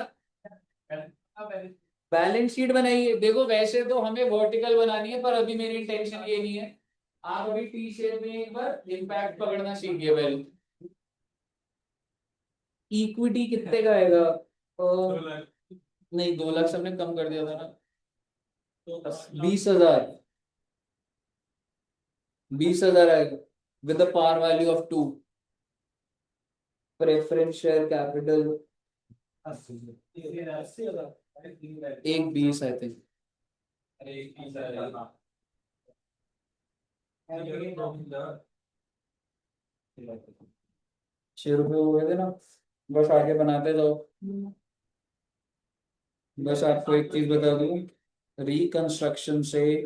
बैलेंस शीट बनाइए। देखो वैसे तो हमें वर्टिकल बनानी है, पर अभी मेरी इंटेंशन ये नहीं है। आप अभी टी शेप में एक बार इम्पैक्ट पकड़ना सीखिए पहले। इक्विटी कितने का आएगा? नहीं, 2 लाख से हमने कम कर दिया था ना। 20,000, 20,000 आएगा with the par value of 2। Preference share capital 1,20 I think. 6 रुपए हो गए थे ना, बस आगे बनाते जाओ। बस आपको एक चीज बता दूं, रिकंस्ट्रक्शन से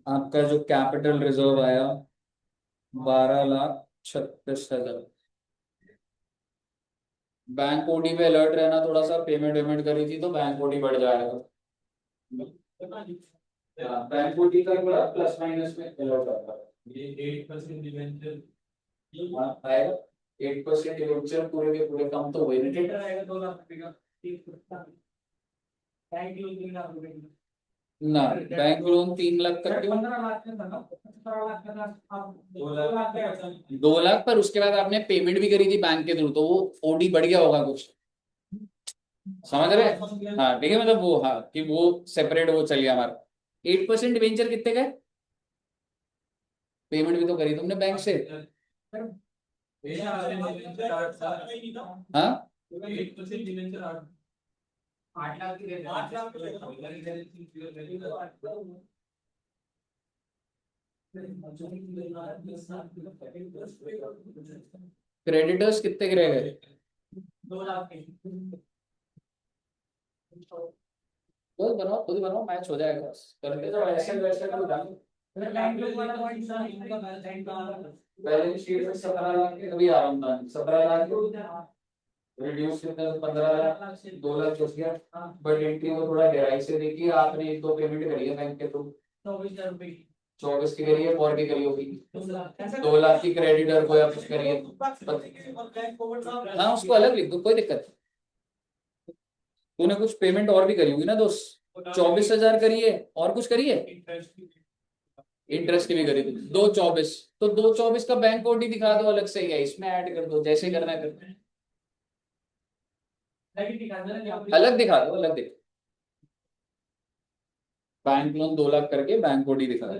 आपका जो कैपिटल रिजर्व आया 12,36,000। बैंक ओडी पे अलर्ट रहना, थोड़ा सा पेमेंट वेमेंट करी थी तो बैंक ओडी बढ़ जाएगा। हाँ, बैंक ओडी का थोड़ा प्लस माइनस में अलर्ट आता है। ये 8% आएगा, 8% डिवेंचर पूरे के पूरे कम तो हुए नहीं। आएगा 2 लाख रुपए का ना, बैंक लोन 3 लाख तक क्यों? 2 लाख, पर उसके बाद आपने पेमेंट भी करी थी बैंक के थ्रू, तो वो ओडी बढ़ गया होगा कुछ, समझ रहे? हाँ ठीक है, मतलब वो, हाँ कि वो सेपरेट वो चल गया हमारा। 8% वेंचर कितने का है? पेमेंट भी तो करी तुमने बैंक से। हाँ, क्रेडिटर्स कितने के रह गए? खुद बनाओ, खुद बनाओ, मैच हो जाएगा, करके जाओ ऐसे वैसे कर दो। बैलेंस शीट में 17 लाख के कभी आराम था, 17 लाख रिड्यूस कितने, 15 लाख, 2 लाख बच गया। बट एंट्री को थोड़ा गहराई से देखिए, आपने 1 2 पेमेंट करी है बैंक के थ्रू। 24 की करी है, और की करी होगी। 2 लाख की क्रेडिटर को या कुछ करिए। हाँ, उसको अलग लिख दो, कोई दिक्कत नहीं। तूने कुछ पेमेंट और भी करी होगी ना दोस्त, 24,000 करिए, और कुछ करिए, इंटरेस्ट की भी करी थी 2,24, तो 2,24 का बैंक कोड ही दिखा दो अलग से, या इसमें ऐड कर दो, जैसे करना है कर। अलग दिखा दो, अलग दिखा, बैंक लोन 2 लाख करके बैंक कोड ही दिखा दो।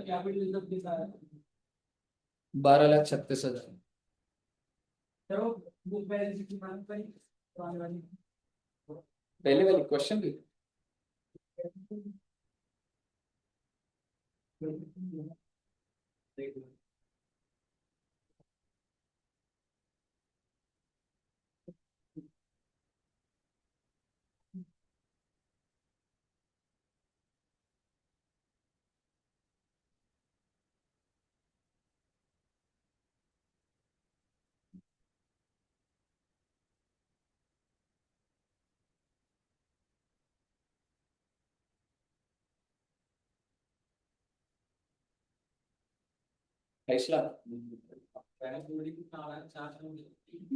12,36,000। पहले वाली क्वेश्चन भी। फैसला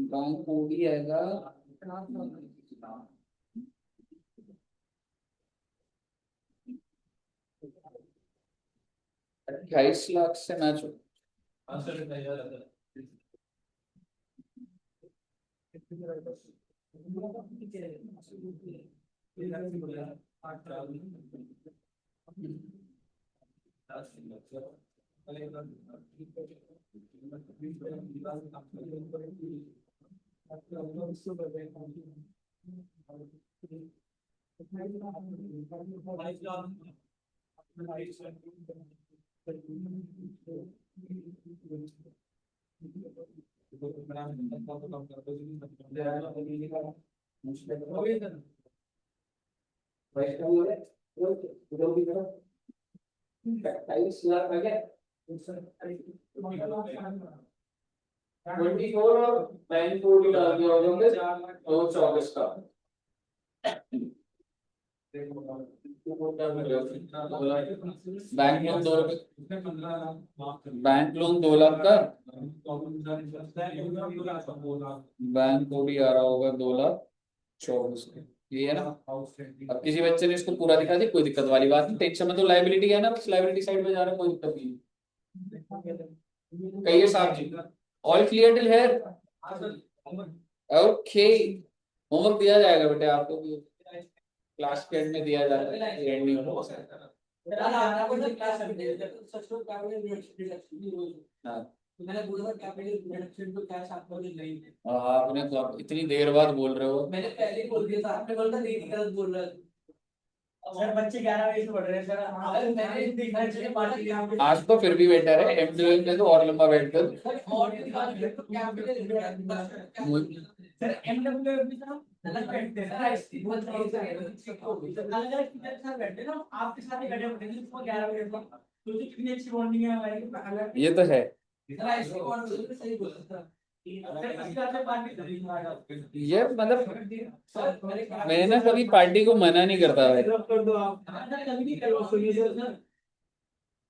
बैंक कोड ही आएगा। 28 लाख से मैच हो। 24 और 940 डाल दिया होगा फिर 224 का। Bank loan 2 bank loan 2 lakh का, बैंक को भी आ रहा होगा 2,24,000 का, ये है ना। अब किसी बच्चे ने इसको पूरा दिखा दिया, कोई दिक्कत वाली बात नहीं, टेंशन में तो लाइबिलिटी है ना, बस लाइबिलिटी साइड में जा रहा है, कोई दिक्कत नहीं। कहिए साहब जी, all clear till here? Okay, homework दिया जाएगा बेटे आपको भी, क्लास के एंड में दिया जाता है, एंड नहीं होता। आपने तो आप इतनी देर बाद बोल रहे हो। मैंने पहले बोल दिया था, आपने बोला था नहीं गलत बोल रहा है सर, बच्चे 11 बजे से पढ़ रहे हैं सर। आज तो फिर भी बेटर है, M12 में तो और लंबा बैठ कर सर, M12 में तो अलग बैठते हैं सर, बैठते ना आपके साथ ही बैठे होते हैं 11 बजे तक, तो कितनी अच्छी बॉन्डिंग है हमारी। ये तो है, ये मतलब मैं ना कभी पार्टी को मना नहीं करता भाई।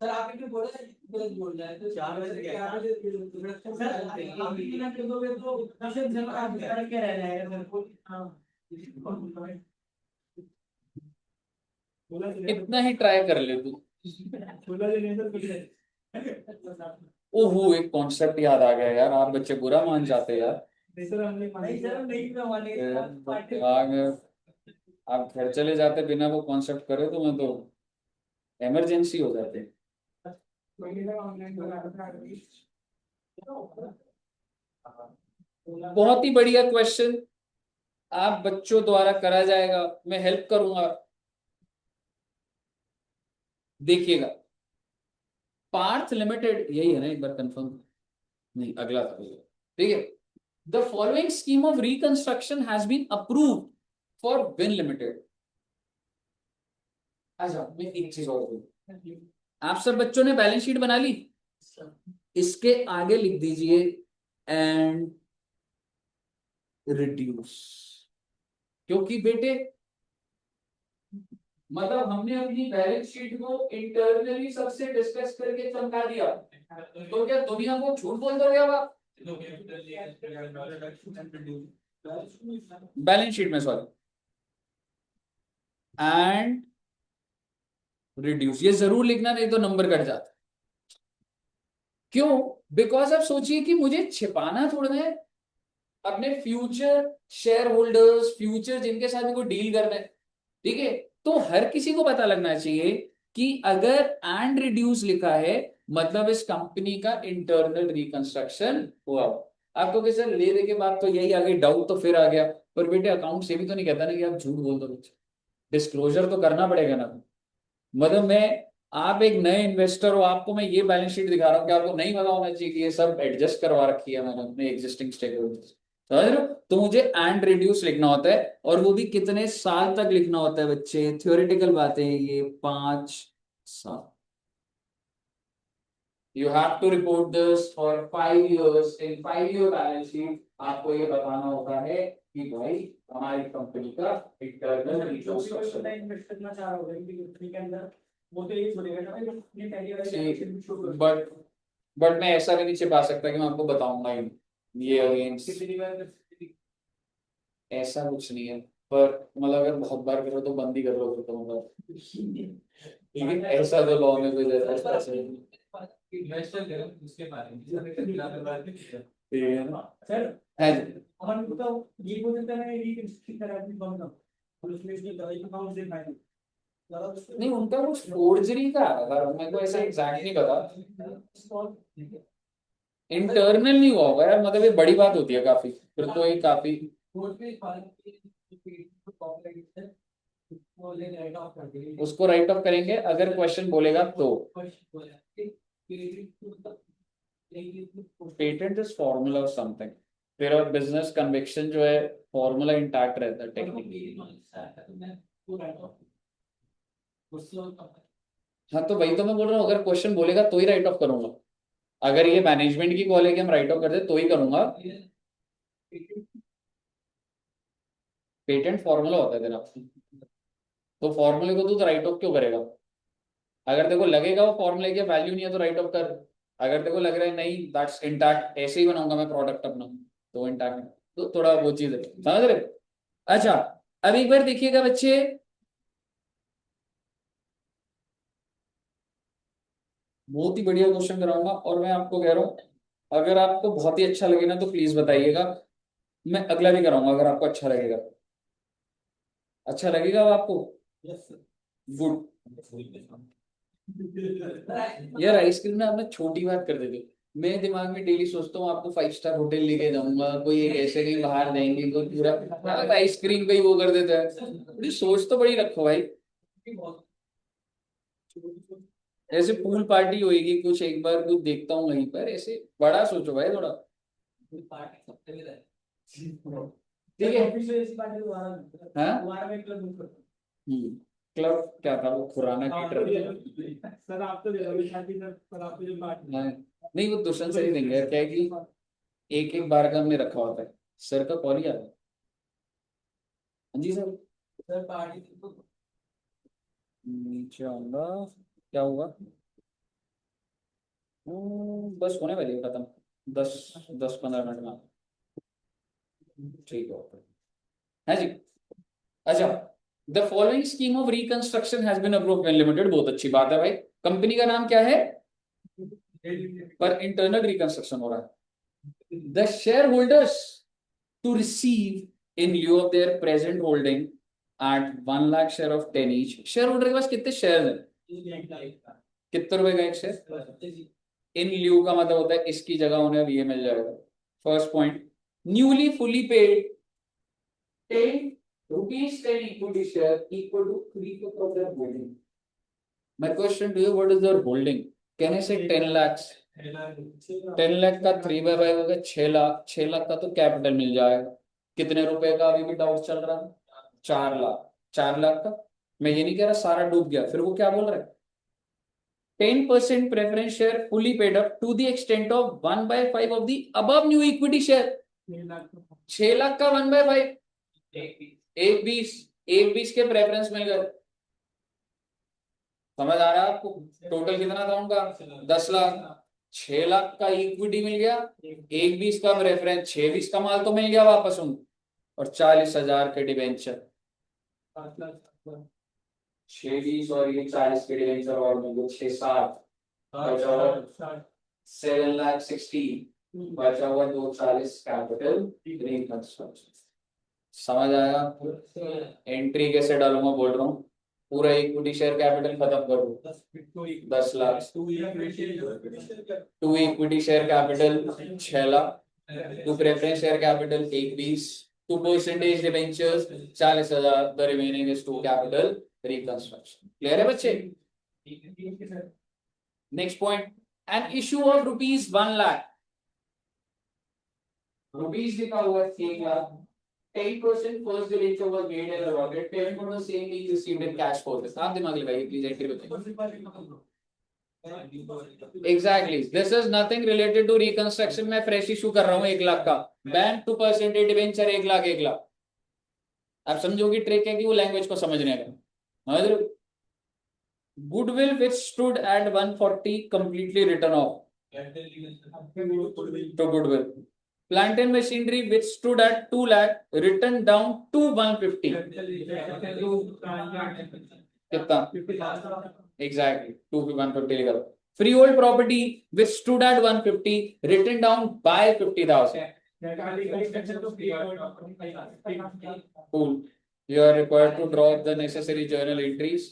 सर आप इनको बोला गलत बोल रहा है तो 4 बजे सर आप बिना कर दोगे तो 10 जन आप कर के रह जाएगा सर को। इतना ही ट्राई कर ले तू। ओहो, एक कॉन्सेप्ट याद आ गया यार, आप बच्चे बुरा मान जाते यार। दिमाग में आप घर चले जाते बिना वो कॉन्सेप्ट करे तो मैं तो इमरजेंसी हो जाते। बहुत ही बढ़िया क्वेश्चन, आप बच्चों द्वारा करा जाएगा, मैं हेल्प करूंगा। देखिएगा, पार्थ लिमिटेड यही है ना, एक बार कंफर्म, नहीं अगला था, ठीक है। The following scheme of reconstruction has been approved for win limited. अच्छा, मैं एक चीज और बोलूं, आप सब बच्चों ने बैलेंस शीट बना ली, इसके आगे लिख दीजिए एंड रिड्यूस, क्योंकि बेटे मतलब हमने अपनी बैलेंस शीट को इंटरनली सबसे डिस्कस करके चमका दिया, तो क्या दुनिया को झूठ बोल दोगे अब आप? बैलेंस शीट में सॉरी, एंड रिड्यूस, ये जरूर लिखना नहीं तो नंबर कट जाता। क्यों? बिकॉज आप सोचिए कि मुझे छिपाना थोड़ा है अपने फ्यूचर शेयर होल्डर्स, फ्यूचर जिनके साथ मेरे को डील करना है, ठीक है, तो हर किसी को पता लगना चाहिए कि अगर एंड रिड्यूस लिखा है मतलब इस कंपनी का इंटरनल रिकंस्ट्रक्शन हुआ। आपको कैसे ले दे के बाद तो यही आ गई, डाउट तो फिर आ गया, पर बेटे अकाउंट से भी तो नहीं कहता ना कि आप झूठ बोल दो, डिस्क्लोजर तो करना पड़ेगा ना। मतलब मैं, आप एक नए इन्वेस्टर हो, आपको मैं ये बैलेंस शीट दिखा रहा हूँ कि आपको नहीं पता होना चाहिए कि ये सब एडजस्ट करवा रखी है मैंने अपने एग्जिस्टिंग स्टेक होल्डर्स, समझ रहे हो? तो मुझे एंड रिड्यूस लिखना होता है, और वो भी कितने साल तक लिखना होता है बच्चे, थ्योरेटिकल बातें हैं ये, 5 साल। You have to report this for 5 years, इन 5 year बैलेंस शीट आपको ये बताना होता है कि भाई हमारी कंपनी का इंटरनल रिकंस्ट्रक्शन। बट मैं ऐसा भी नहीं छिपा सकता कि मैं आपको बताऊंगा ही नहीं। ये अगेंस्ट ऐसा कुछ नहीं है, पर मतलब अगर बहुत बार करो तो बंद ही कर लो फिर तो, मतलब लेकिन ऐसा तो लॉ में कोई ऐसा उसके बारे में सर है अपन तो ये बोल देता है कि किस तरह की बंद उसमें इसमें दवाई का काम से फायदा नहीं, उनका कुछ फोर्जरी का है, मेरे को ऐसे एग्जैक्ट नहीं पता। इंटरनल नहीं हुआ होगा यार, मतलब ये बड़ी बात होती है काफी, फिर तो ये काफी। उसको राइट ऑफ करेंगे अगर क्वेश्चन बोलेगा तो। पेटेंट इज फॉर्मूला और समथिंग, फिर बिजनेस कन्विक्शन जो है फॉर्मूला इंटैक्ट रहता है टेक्निकली। हाँ तो वही तो मैं बोल रहा हूँ, अगर क्वेश्चन बोलेगा तो ही राइट ऑफ करूंगा। अगर ये मैनेजमेंट की कॉल है कि हम राइट ऑफ कर दे तो ही करूंगा। पेटेंट फॉर्मूला होता है तेरा, तो फॉर्मूले को तू राइट ऑफ क्यों करेगा? अगर देखो लगेगा वो फॉर्मूले की वैल्यू नहीं है तो राइट ऑफ कर। अगर देखो लग रहा है नहीं दैट्स इंटैक्ट, ऐसे ही बनाऊंगा मैं प्रोडक्ट अपना, तो इंटैक्ट, तो थोड़ा वो चीज है, समझ रहे? अच्छा, अब एक बार देखिएगा बच्चे, बहुत ही बढ़िया क्वेश्चन कराऊंगा और मैं आपको कह रहा हूँ, अगर आपको बहुत ही अच्छा लगे ना तो प्लीज बताइएगा, मैं अगला भी कराऊंगा अगर आपको अच्छा लगेगा। अच्छा लगेगा अब आपको? गुड। यार आइसक्रीम ना आपने छोटी बात कर देते। मैं दिमाग में डेली सोचता हूँ आपको 5 स्टार होटल लेके जाऊंगा, कोई एक ऐसे कहीं बाहर जाएंगे, कोई पूरा आइसक्रीम का ही वो कर देता है। बड़ी सोच तो बड़ी रखो भाई। ऐसे पूल पार्टी होएगी कुछ, एक बार कुछ देखता हूँ वहीं पर, ऐसे बड़ा सोचो भाई थोड़ा। ठीक है। हाँ, क्लब क्या था वो खुराना की सर, आप तो नहीं, वो दुष्यंत सर ही देंगे यार, क्या है कि एक एक बार का हमने रखा होता है। सर का कॉल ही आता है। हाँ जी सर। सर पार्टी नीचे आऊंगा, क्या हुआ? बस होने वाली है खत्म, 10-15 मिनट में। ठीक है, ओके। हाँ जी। अच्छा, the following scheme of reconstruction has been approved and limited, बहुत अच्छी बात है भाई। कंपनी का नाम क्या है? पर इंटरनल रिकंस्ट्रक्शन हो रहा है। The share holders to receive in लिeu of their present holding at 1 lakh share of 10 each. Share holder के पास कितने शेयर हैं? कितने रुपए का एक शेयर? इन लिeu का मतलब होता है इसकी जगह उन्हें अब ये मिल जाएगा। First point, newly fully paid 10 rupees 10 equity share equal to 3/4 of their holding. My question to you, what is their holding? Can I say 10 lakhs? 10 lakh का 3/5 होगा 6 लाख, 6 लाख का तो कैपिटल मिल जाएगा। कितने रुपए का अभी भी डाउट चल रहा है? 4 लाख। 4 लाख का, मैं ये नहीं कह रहा सारा डूब गया, फिर वो क्या बोल रहा है? 10% preference share fully paid up to the extent of 1/5 of the above new equity share. 6 lakh का 1/5, एक बीस, एक बीस के प्रेफरेंस मिल गए। समझ आ रहा है आपको? टोटल कितना था उनका? 10 लाख। 6 लाख का इक्विटी मिल गया, एक बीस का प्रेफरेंस, 6 बीस का माल तो मिल गया वापस उनको, और 40,000 के डिवेंचर। 6 बीस और ये 40 के डिवेंचर और मिल गए 6-7, बचा हुआ 7,60,000, बचा हुआ 240 कैपिटल रिकंस्ट्रक्शन। समझ आया? एंट्री कैसे डालूंगा बोल रहा हूँ, पूरा इक्विटी शेयर कैपिटल खत्म करो 10 lakh, to equity share capital 6 lakh, to preference share capital 1 20, 2% debentures 40,000, the remaining is to capital reconstruction. Clear है बच्चे? Next point, an issue of ₹1 lakh, rupees लिखा हुआ है 1 lakh, 10% first debenture was made and allotted. Payment was the same being received in cash for this. आप दिमाग लगाइए please, entry बताइए। Exactly. This is nothing related to reconstruction. मैं fresh issue कर रहा हूँ 1 लाख का, बैंक 2% डिबेंचर 1 लाख 1 लाख। आप समझोगी ट्रिक है कि वो लैंग्वेज को समझने का, समझ रहे हो? Goodwill which stood at 140 completely written off to goodwill. Plant and machinery which stood at 2 lakh written down to 150. कितना? Exactly 250 लिखा था। Freehold property which stood at 150 written down by 50,000. Cool. You are required to draw the necessary journal entries.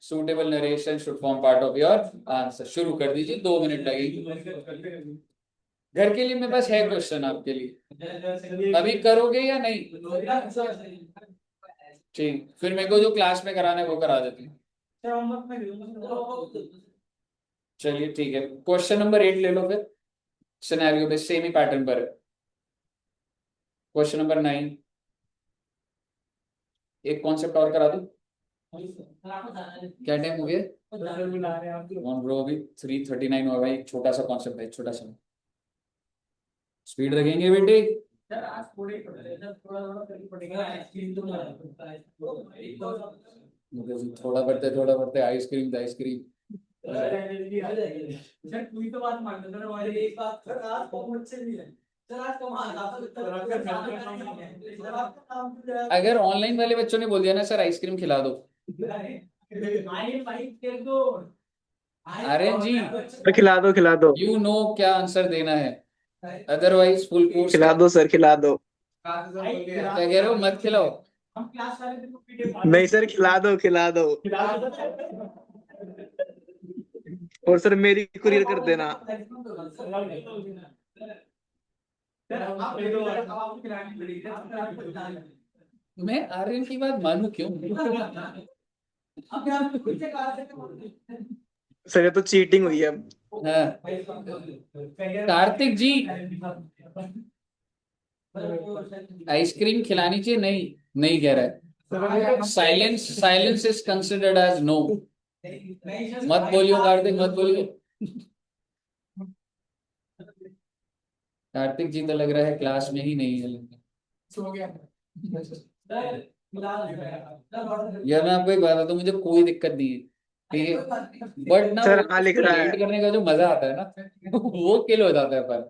Suitable narration should form part of your answer. शुरू कर दीजिए, 2 minute लगेगी। घर के लिए मेरे पास है क्वेश्चन आपके लिए, अभी करोगे या नहीं? ठीक, फिर मेरे को जो क्लास में कराना है वो करा देती हूँ। चलिए ठीक है, क्वेश्चन नंबर 8 ले लो फिर, सिनेरियो पे सेम ही पैटर्न पर है। क्वेश्चन नंबर 9, एक कॉन्सेप्ट और करा दो। क्या टाइम हो गया? ब्रो अभी 3:39 हुआ भाई, छोटा सा कॉन्सेप्ट है, छोटा सा। स्पीड रखेंगे बेटे। थोड़ा पढ़ते आइसक्रीम आइसक्रीम। अगर ऑनलाइन वाले बच्चों ने बोल दिया ना सर आइसक्रीम खिला दो, आर्यन जी खिला दो यू नो क्या आंसर देना है, अदरवाइज फुल कोर्स खिला दो सर, खिला दो। क्या कह रहे हो? मत खिलाओ। नहीं सर, खिला दो खिला दो। और सर मेरी कुरियर कर देना। मैं आर्यन की बात मानू क्यों? सर ये तो चीटिंग हुई है। हाँ। कार्तिक जी आइसक्रीम खिलानी चाहिए? नहीं, नहीं कह रहा है। Silence, silence is considered as no. मत बोलियो कार्तिक, मत बोलियो। कार्तिक जी तो लग रहा है क्लास में ही नहीं है। यार मैं आपको एक बात बताऊं, मुझे कोई दिक्कत नहीं है, ठीक है, बट ना सर हाँ लिख उसको रहा लेट है करने का जो मजा आता है ना वो किल हो जाता है पर।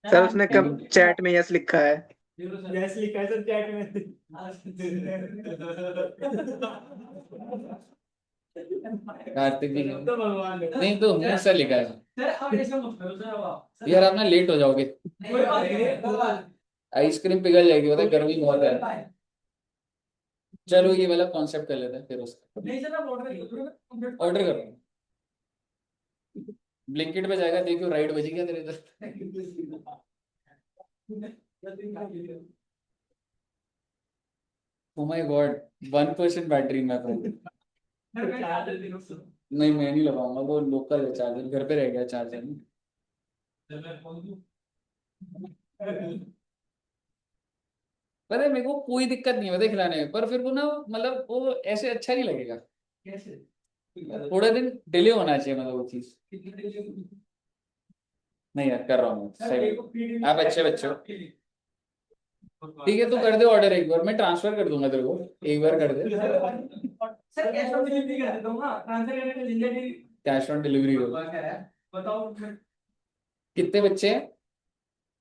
सर, उसने कब चैट में यस लिखा है। यस लिखा है सर चैट में। कार्तिक जी तो भगवान है। नहीं तो हमने सर लिखा है। यार आप ना लेट हो जाओगे, आइसक्रीम पिघल जाएगी, पता है गर्मी बहुत है। चलो ये वाला कॉन्सेप्ट कर लेते हैं फिर उसका। ऑर्डर करो, ब्लिंकिट पे जाएगा, देखो राइड बजी क्या तेरे इधर। ओ माय गॉड, 1% बैटरी में फोन। नहीं मैं नहीं लगाऊंगा, वो लोकल है चार्जर, घर पे रह गया चार्जर। पता है मेरे को कोई दिक्कत नहीं है पता है खिलाने में, पर फिर वो ना मतलब वो ऐसे अच्छा नहीं लगेगा। थोड़ा दिन डिले होना चाहिए, मतलब वो चीज। नहीं यार कर रहा हूँ सही, आप अच्छे बच्चे हो। ठीक है, तू कर दे ऑर्डर, एक बार मैं ट्रांसफर कर दूंगा तेरे को, एक बार कर दे। सर कैश ऑन डिलीवरी कर देता हूँ ना, ट्रांसफर करने के लिए। कैश ऑन डिलीवरी हो। बताओ कितने बच्चे हैं?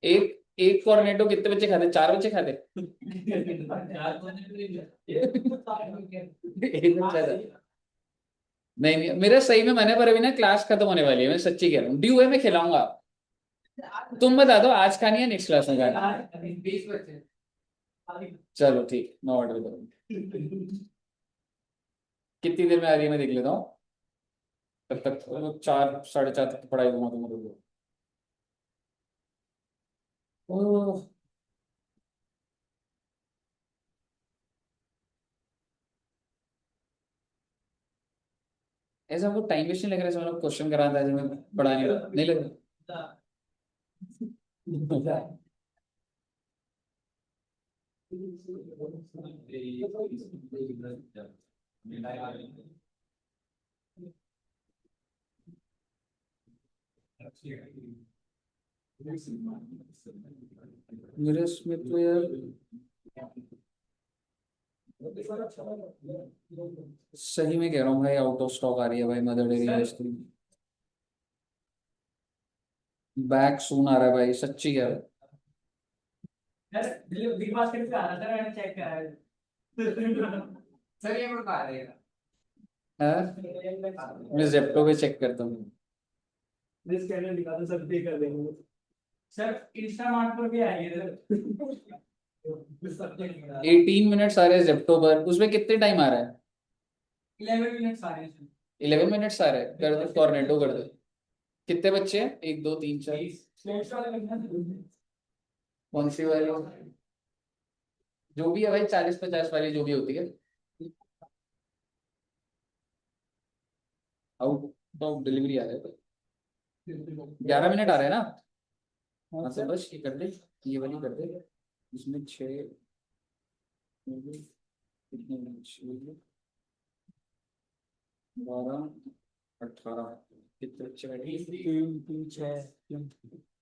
एक एक कॉर्नेटो कितने बच्चे खाते? 4 बच्चे खाते? एक बच्चा था। नहीं नहीं मेरा सही में मन है, पर अभी ना क्लास खत्म होने वाली है, मैं सच्ची कह रहा हूँ, ड्यू है, मैं खिलाऊंगा। तुम बता दो आज खानी है नेक्स्ट क्लास में खानी? चलो ठीक, मैं ऑर्डर करूँगा। कितनी देर में आ रही है मैं देख लेता हूँ, तब तक 4 साढ़े 4 तक पढ़ाई दूंगा तुम्हारे को। ऐसा आपको टाइम वेस्ट नहीं लग रहा है? क्वेश्चन कराता है जब मैं पढ़ा नहीं लग रहा? मेरे इसमें तो यार सही में कह रहा हूँ भाई, आउट ऑफ स्टॉक आ रही है भाई Mother Dairy ice cream. Back soon आ रहा है भाई, सच्ची कह रहा हूँ। बिग बास्केट पे आ रहा था, मैंने चेक करा है। सर ये बता रहेगा। हाँ? मैं जेप्टो पे चेक करता हूँ। दिस स्कैनर दिखा दो, सब पे कर देंगे। सर इंस्टा मार्ट पर भी आएंगे सर। 18 मिनट्स आ रहे हैं जेप्टो पर, उसमें कितने टाइम आ रहा है? 11 मिनट्स आ रहे हैं 11 मिनट्स आ रहे हैं। कर दो टॉर्नेडो कर दो। कितने बच्चे हैं? 1 2 3 4। कौन सी वाली? जो भी है भाई, 40 50 वाली जो भी होती है। आउट ऑफ डिलीवरी आ रहा है। 11 मिनट आ रहे हैं ना? हाँ तो बस ये कर दे, ये वाली कर दे। इसमें 6 कितने मिनट? 12 18 कितने बच्चे बैठे? 3 3 6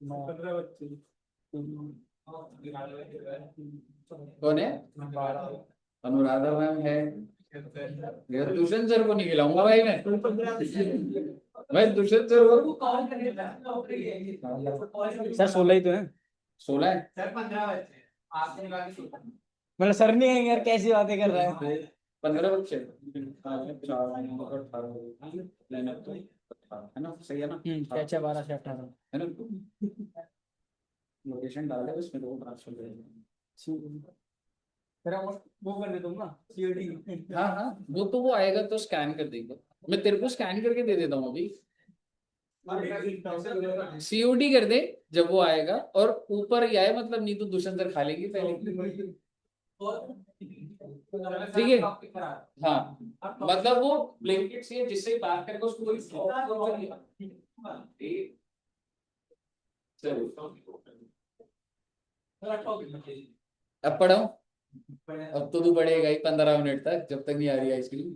9 15 बच्चे। कौन है? 12 अनुराधा मैम है। यार दुष्यंत सर को नहीं खिलाऊंगा भाई मैं। मैं दुष्यंत सर को। सर 16 ही तो है। 16 है। सर 15 बच्चे आपने कहा कि मतलब सर नहीं है यार, कैसी बातें कर रहा है। 15 बच्चे। 4 है ना? सही है ना? 6 6 12 से 18 है ना? लोकेशन डाल दे उसमें, तो ट्रांसफर करेंगे। तेरा वो कर दे तुम ना सीओडी। हाँ हाँ, वो तो वो आएगा तो स्कैन कर देगा। मैं तेरे को स्कैन करके दे देता हूँ अभी। सीओडी कर दे जब वो आएगा, और ऊपर ही आए मतलब, नहीं तो दुष्यंत सर खा लेंगे पहले। ठीक है। हाँ मतलब वो ब्लैंकेट से जिससे बात करेगा उसको कोई। अब पढ़ाऊं? अब तो तू पढ़ेगा ही 15 मिनट तक, जब तक नहीं आ रही आइसक्रीम।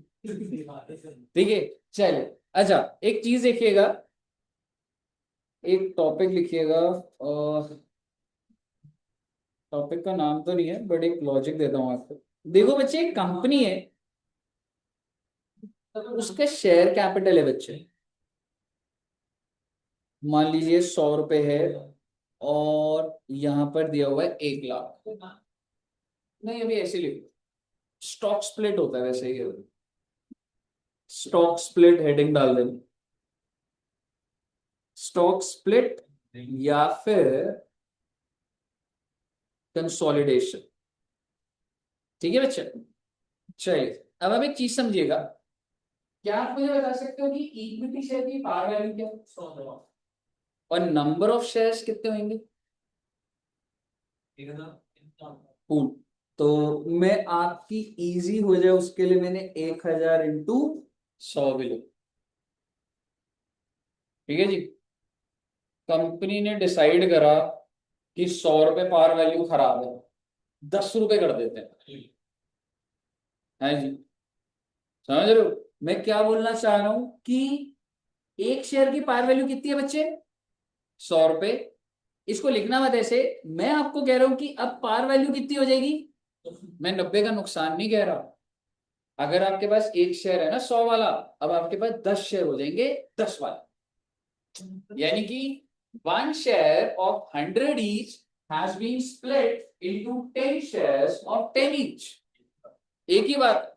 ठीक है चल। अच्छा एक चीज देखिएगा, एक टॉपिक लिखिएगा, और टॉपिक का नाम तो नहीं है बट एक लॉजिक देता हूँ आपको। देखो बच्चे, एक कंपनी है, उसका शेयर कैपिटल है बच्चे, मान लीजिए 100 रुपए है, और यहां पर दिया हुआ है 1 लाख। नहीं अभी ऐसे लिखो, स्टॉक स्प्लिट होता है वैसे ही, स्टॉक स्प्लिट हेडिंग डाल देंगे, स्टॉक स्प्लिट या फिर कंसोलिडेशन। ठीक है बच्चे? चलिए अब आप एक चीज समझिएगा, क्या आप मुझे बता सकते हो कि इक्विटी शेयर की पार वैल्यू क्या है, और नंबर ऑफ शेयर्स कितने होंगे? पूल। तो मैं आपकी इजी हो जाए उसके लिए मैंने 1000 इंटू 100 भी लो। ठीक है जी। कंपनी ने डिसाइड करा कि 100 रुपए पार वैल्यू खराब है, 10 रुपए कर देते हैं। है जी? समझ रहे हो मैं क्या बोलना चाह रहा हूं? कि एक शेयर की पार वैल्यू कितनी है बच्चे? 100 रुपए। इसको लिखना मत ऐसे, मैं आपको कह रहा हूं कि अब पार वैल्यू कितनी हो जाएगी। मैं 90 का नुकसान नहीं कह रहा। अगर आपके पास एक शेयर है ना 100 वाला, अब आपके पास 10 शेयर हो जाएंगे 10 वाले, यानी कि 1 share of 100 each has been split into 10 shares of 10 each। एक ही बात।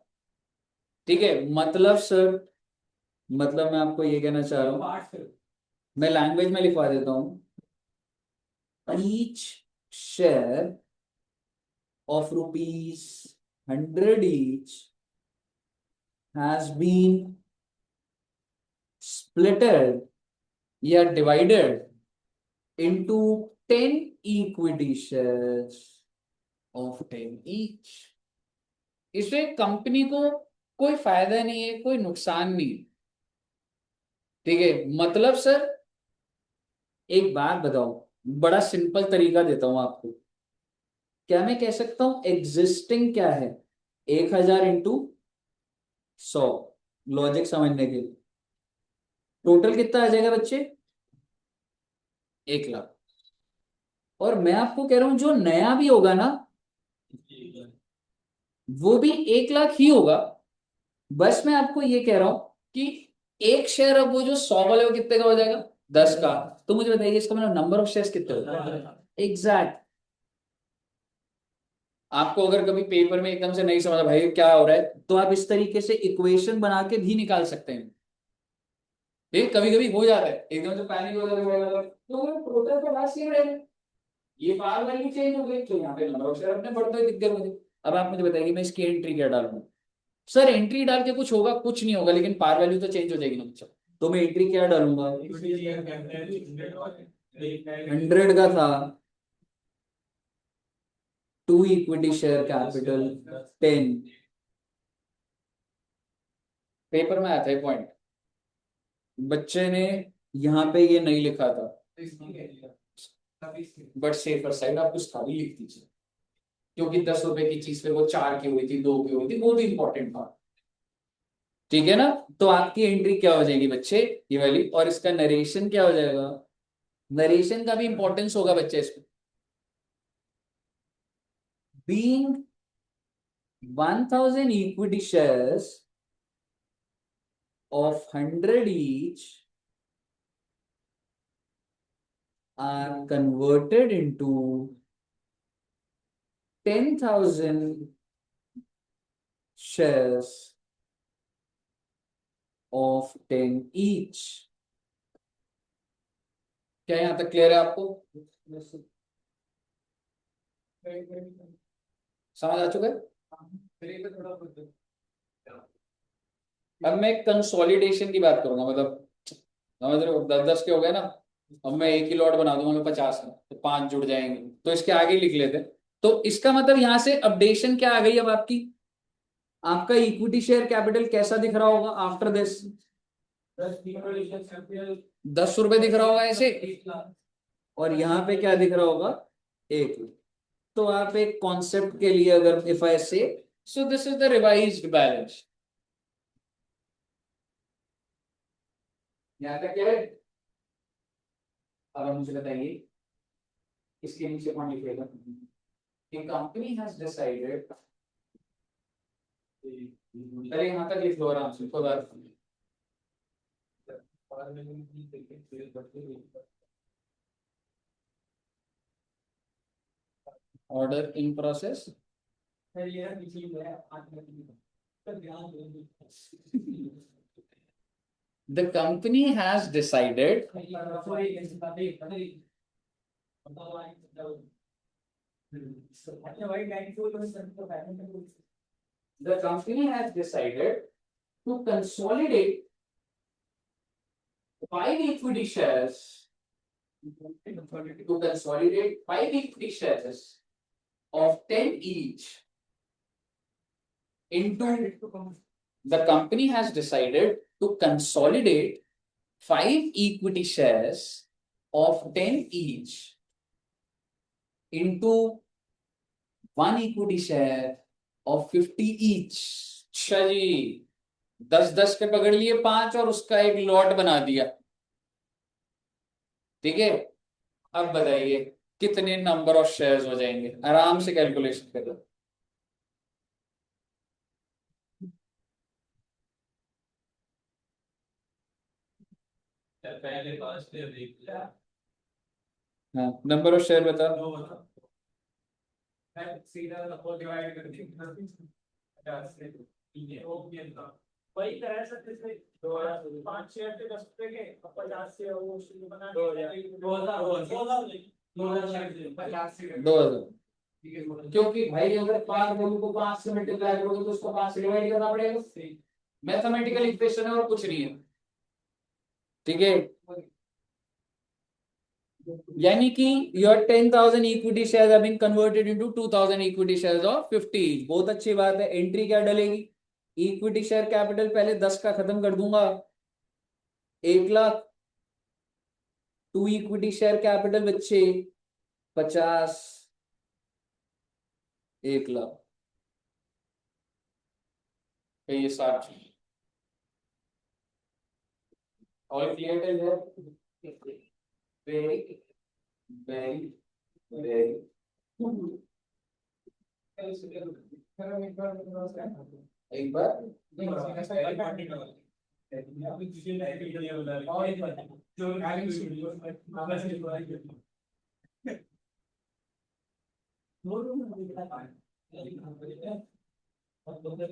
ठीक है मतलब सर, मतलब मैं आपको ये कहना चाह रहा हूं, मैं लैंग्वेज में लिखवा देता हूं, each share of rupees 100 each has been splitted या divided into 10 equity shares of 10 each। इससे कंपनी को कोई फायदा नहीं है, कोई नुकसान नहीं है। ठीक है मतलब सर, एक बात बताओ, बड़ा सिंपल तरीका देता हूं आपको। क्या मैं कह सकता हूं एग्जिस्टिंग क्या है? 1000 इंटू 100, लॉजिक समझने के लिए टोटल कितना आ जाएगा बच्चे? 1 लाख। और मैं आपको कह रहा हूं जो नया भी होगा ना, वो भी 1 लाख ही होगा। बस मैं आपको ये कह रहा हूं कि एक शेयर, अब वो जो 100 वाले वो कितने का हो जाएगा? 10 का। तो मुझे बताइए इसका मतलब नंबर ऑफ शेयर्स कितने होगा? एग्जैक्ट। आपको अगर कभी पेपर में एकदम से नहीं समझा भाई क्या हो रहा है, तो आप इस तरीके से इक्वेशन बना के भी निकाल सकते हैं। ठीक, कभी कभी हो जाता है एकदम से पैनिक हो जाता है, तो टोटल का बात सेम रहेगा। ये पार वैल्यू चेंज हो गई तो यहाँ पे नंबर ऑफ शेयर अपने बढ़ते हुए दिख गए मुझे। अब आप मुझे बताइए मैं इसकी एंट्री क्या डालूं। सर एंट्री डाल के कुछ होगा, कुछ नहीं होगा, लेकिन पार वैल्यू तो चेंज हो जाएगी ना बच्चा। तो मैं एंट्री क्या डालूंगा, 100 का था, 2 इक्विटी शेयर कैपिटल 10। पेपर में आया था ये पॉइंट, बच्चे ने यहाँ पे ये नहीं लिखा था, बट सेफर साइड आप कुछ था भी लिख दीजिए, क्योंकि 10 रुपए की चीज पे वो 4 की हुई थी, 2 की हुई थी, वो भी इंपॉर्टेंट था। ठीक है ना। तो आपकी एंट्री क्या हो जाएगी बच्चे, ये वाली, और इसका नरेशन क्या हो जाएगा, नरेशन का भी इंपॉर्टेंस होगा बच्चे इसमें। Being 1000 equity shares of 100 each are converted into 10,000 shares of 10 each। क्या यहां तक क्लियर है आपको, समझ आ चुका है। अब मैं कंसोलिडेशन की बात करूंगा, मतलब समझ रहे हो, 10-10 के हो गए ना, अब मैं एक ही लॉट बना दूंगा मैं 50 में, तो 5 जुड़ जाएंगे, तो इसके आगे ही लिख लेते हैं। तो इसका मतलब यहां से अपडेशन क्या आ गई अब आपकी, आपका इक्विटी शेयर कैपिटल कैसा दिख रहा होगा आफ्टर दिस, 10 रुपए दिख रहा होगा ऐसे, और यहाँ पे क्या दिख रहा होगा, 1। तो आप एक कॉन्सेप्ट के लिए अगर इफ आई से, so this is the revised balance, यहाँ तक क्या है। अब मुझे बताइए इसके नीचे कौन लिखेगा, कि कंपनी हैज डिसाइडेड, पहले यहाँ तक लिख लो आराम से, कोई बात नहीं। Order in process, the company has decided, the company has decided to consolidate 5 equity shares, to consolidate 5 equity shares of 10 each into, the company has decided to consolidate 5 equity shares of 10 each into 1 equity share of 50 each। अच्छा जी, 10-10 के पकड़ लिए 5 और उसका एक lot बना दिया। ठीक है, अब बताइए कितने नंबर ऑफ शेयर्स हो जाएंगे, आराम से कैलकुलेशन कर लो। हाँ, नंबर ऑफ शेयर बता। वही तरह से जैसे 5 शेयर थे 10 रुपए के, 50 से वो बना 2000, क्योंकि भाई अगर 5 वैल्यू को 5 से मल्टीप्लाई करोगे तो उसको 5 से डिवाइड करना पड़ेगा, मैथमेटिकल इक्वेशन है और कुछ नहीं है। ठीक है, यानी कि your 10,000 equity shares have been converted into 2,000 equity shares of 50। बहुत अच्छी बात है। एंट्री क्या डलेगी, इक्विटी शेयर कैपिटल पहले 10 का खत्म कर दूंगा, 1,00,000, 2 इक्विटी शेयर कैपिटल बच्चे 50, 1,00,000, ये 60। और क्लियर है, वेरी वेरी वेरी, एक बार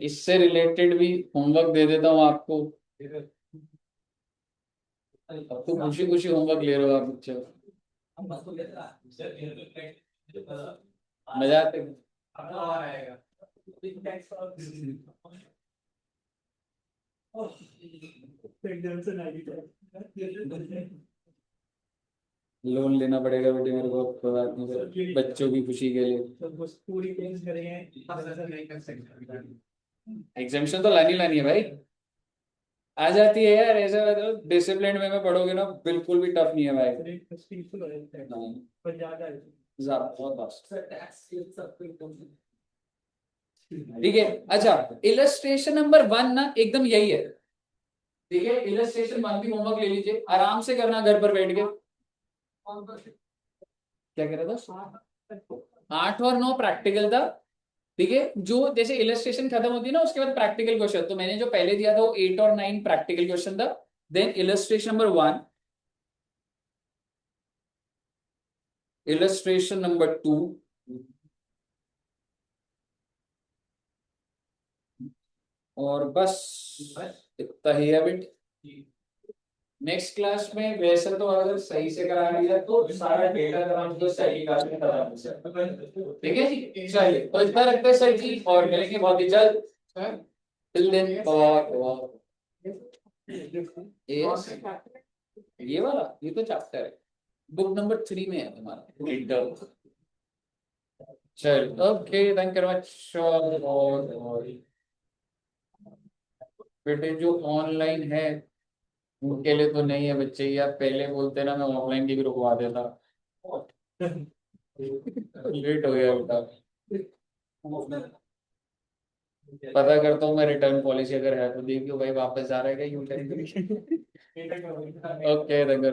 इससे रिलेटेड भी होमवर्क दे देता हूँ आपको, अब तो खुशी खुशी होमवर्क ले रहे हो आप बच्चे। मजा आते हैं। लोन लेना पड़ेगा बेटे मेरे को, कोई बात नहीं, फिर बच्चों की खुशी के लिए पूरी कोशिश करेंगे। एग्जामिशन तो लानी लानी है भाई, आ जाती है यार, ऐसा डिसिप्लिन में पढ़ोगे ना बिल्कुल भी टफ नहीं है भाई। नहीं, बहुत बस। ठीक है, अच्छा इलस्ट्रेशन नंबर 1 ना एकदम यही है, ठीक है। इलस्ट्रेशन 1 भी होमवर्क ले लीजिए, आराम से करना घर पर बैठ के। क्या कह रहा था? 8 और 9 प्रैक्टिकल था, ठीक है। जो जैसे इलस्ट्रेशन खत्म होती है ना उसके बाद प्रैक्टिकल क्वेश्चन, तो मैंने जो पहले दिया था वो 8 और 9 प्रैक्टिकल क्वेश्चन था। Then illustration number 1, illustration number 2, और बस इतना ही है बेट। नेक्स्ट क्लास में वैसे तो अगर सही से करा लिया तो सारा डेटा कराना तो सही क्लास में करा लिया, ठीक है जी। चलिए तो इतना रखते हैं सर जी, और मिलेंगे बहुत ही जल्द। टिल देन ये वाला, ये तो चैप्टर है, बुक नंबर 3 में है तुम्हारा इंटर। चलो okay, thank you very much. बेटे जो ऑनलाइन है उनके लिए तो नहीं है बच्चे, यार पहले बोलते ना मैं ऑनलाइन की भी रुकवा देता। लेट हो गया बेटा, पता करता हूँ मैं रिटर्न पॉलिसी अगर है तो देखियो भाई वापस जा रहा है क्या यूं। Okay, thank you.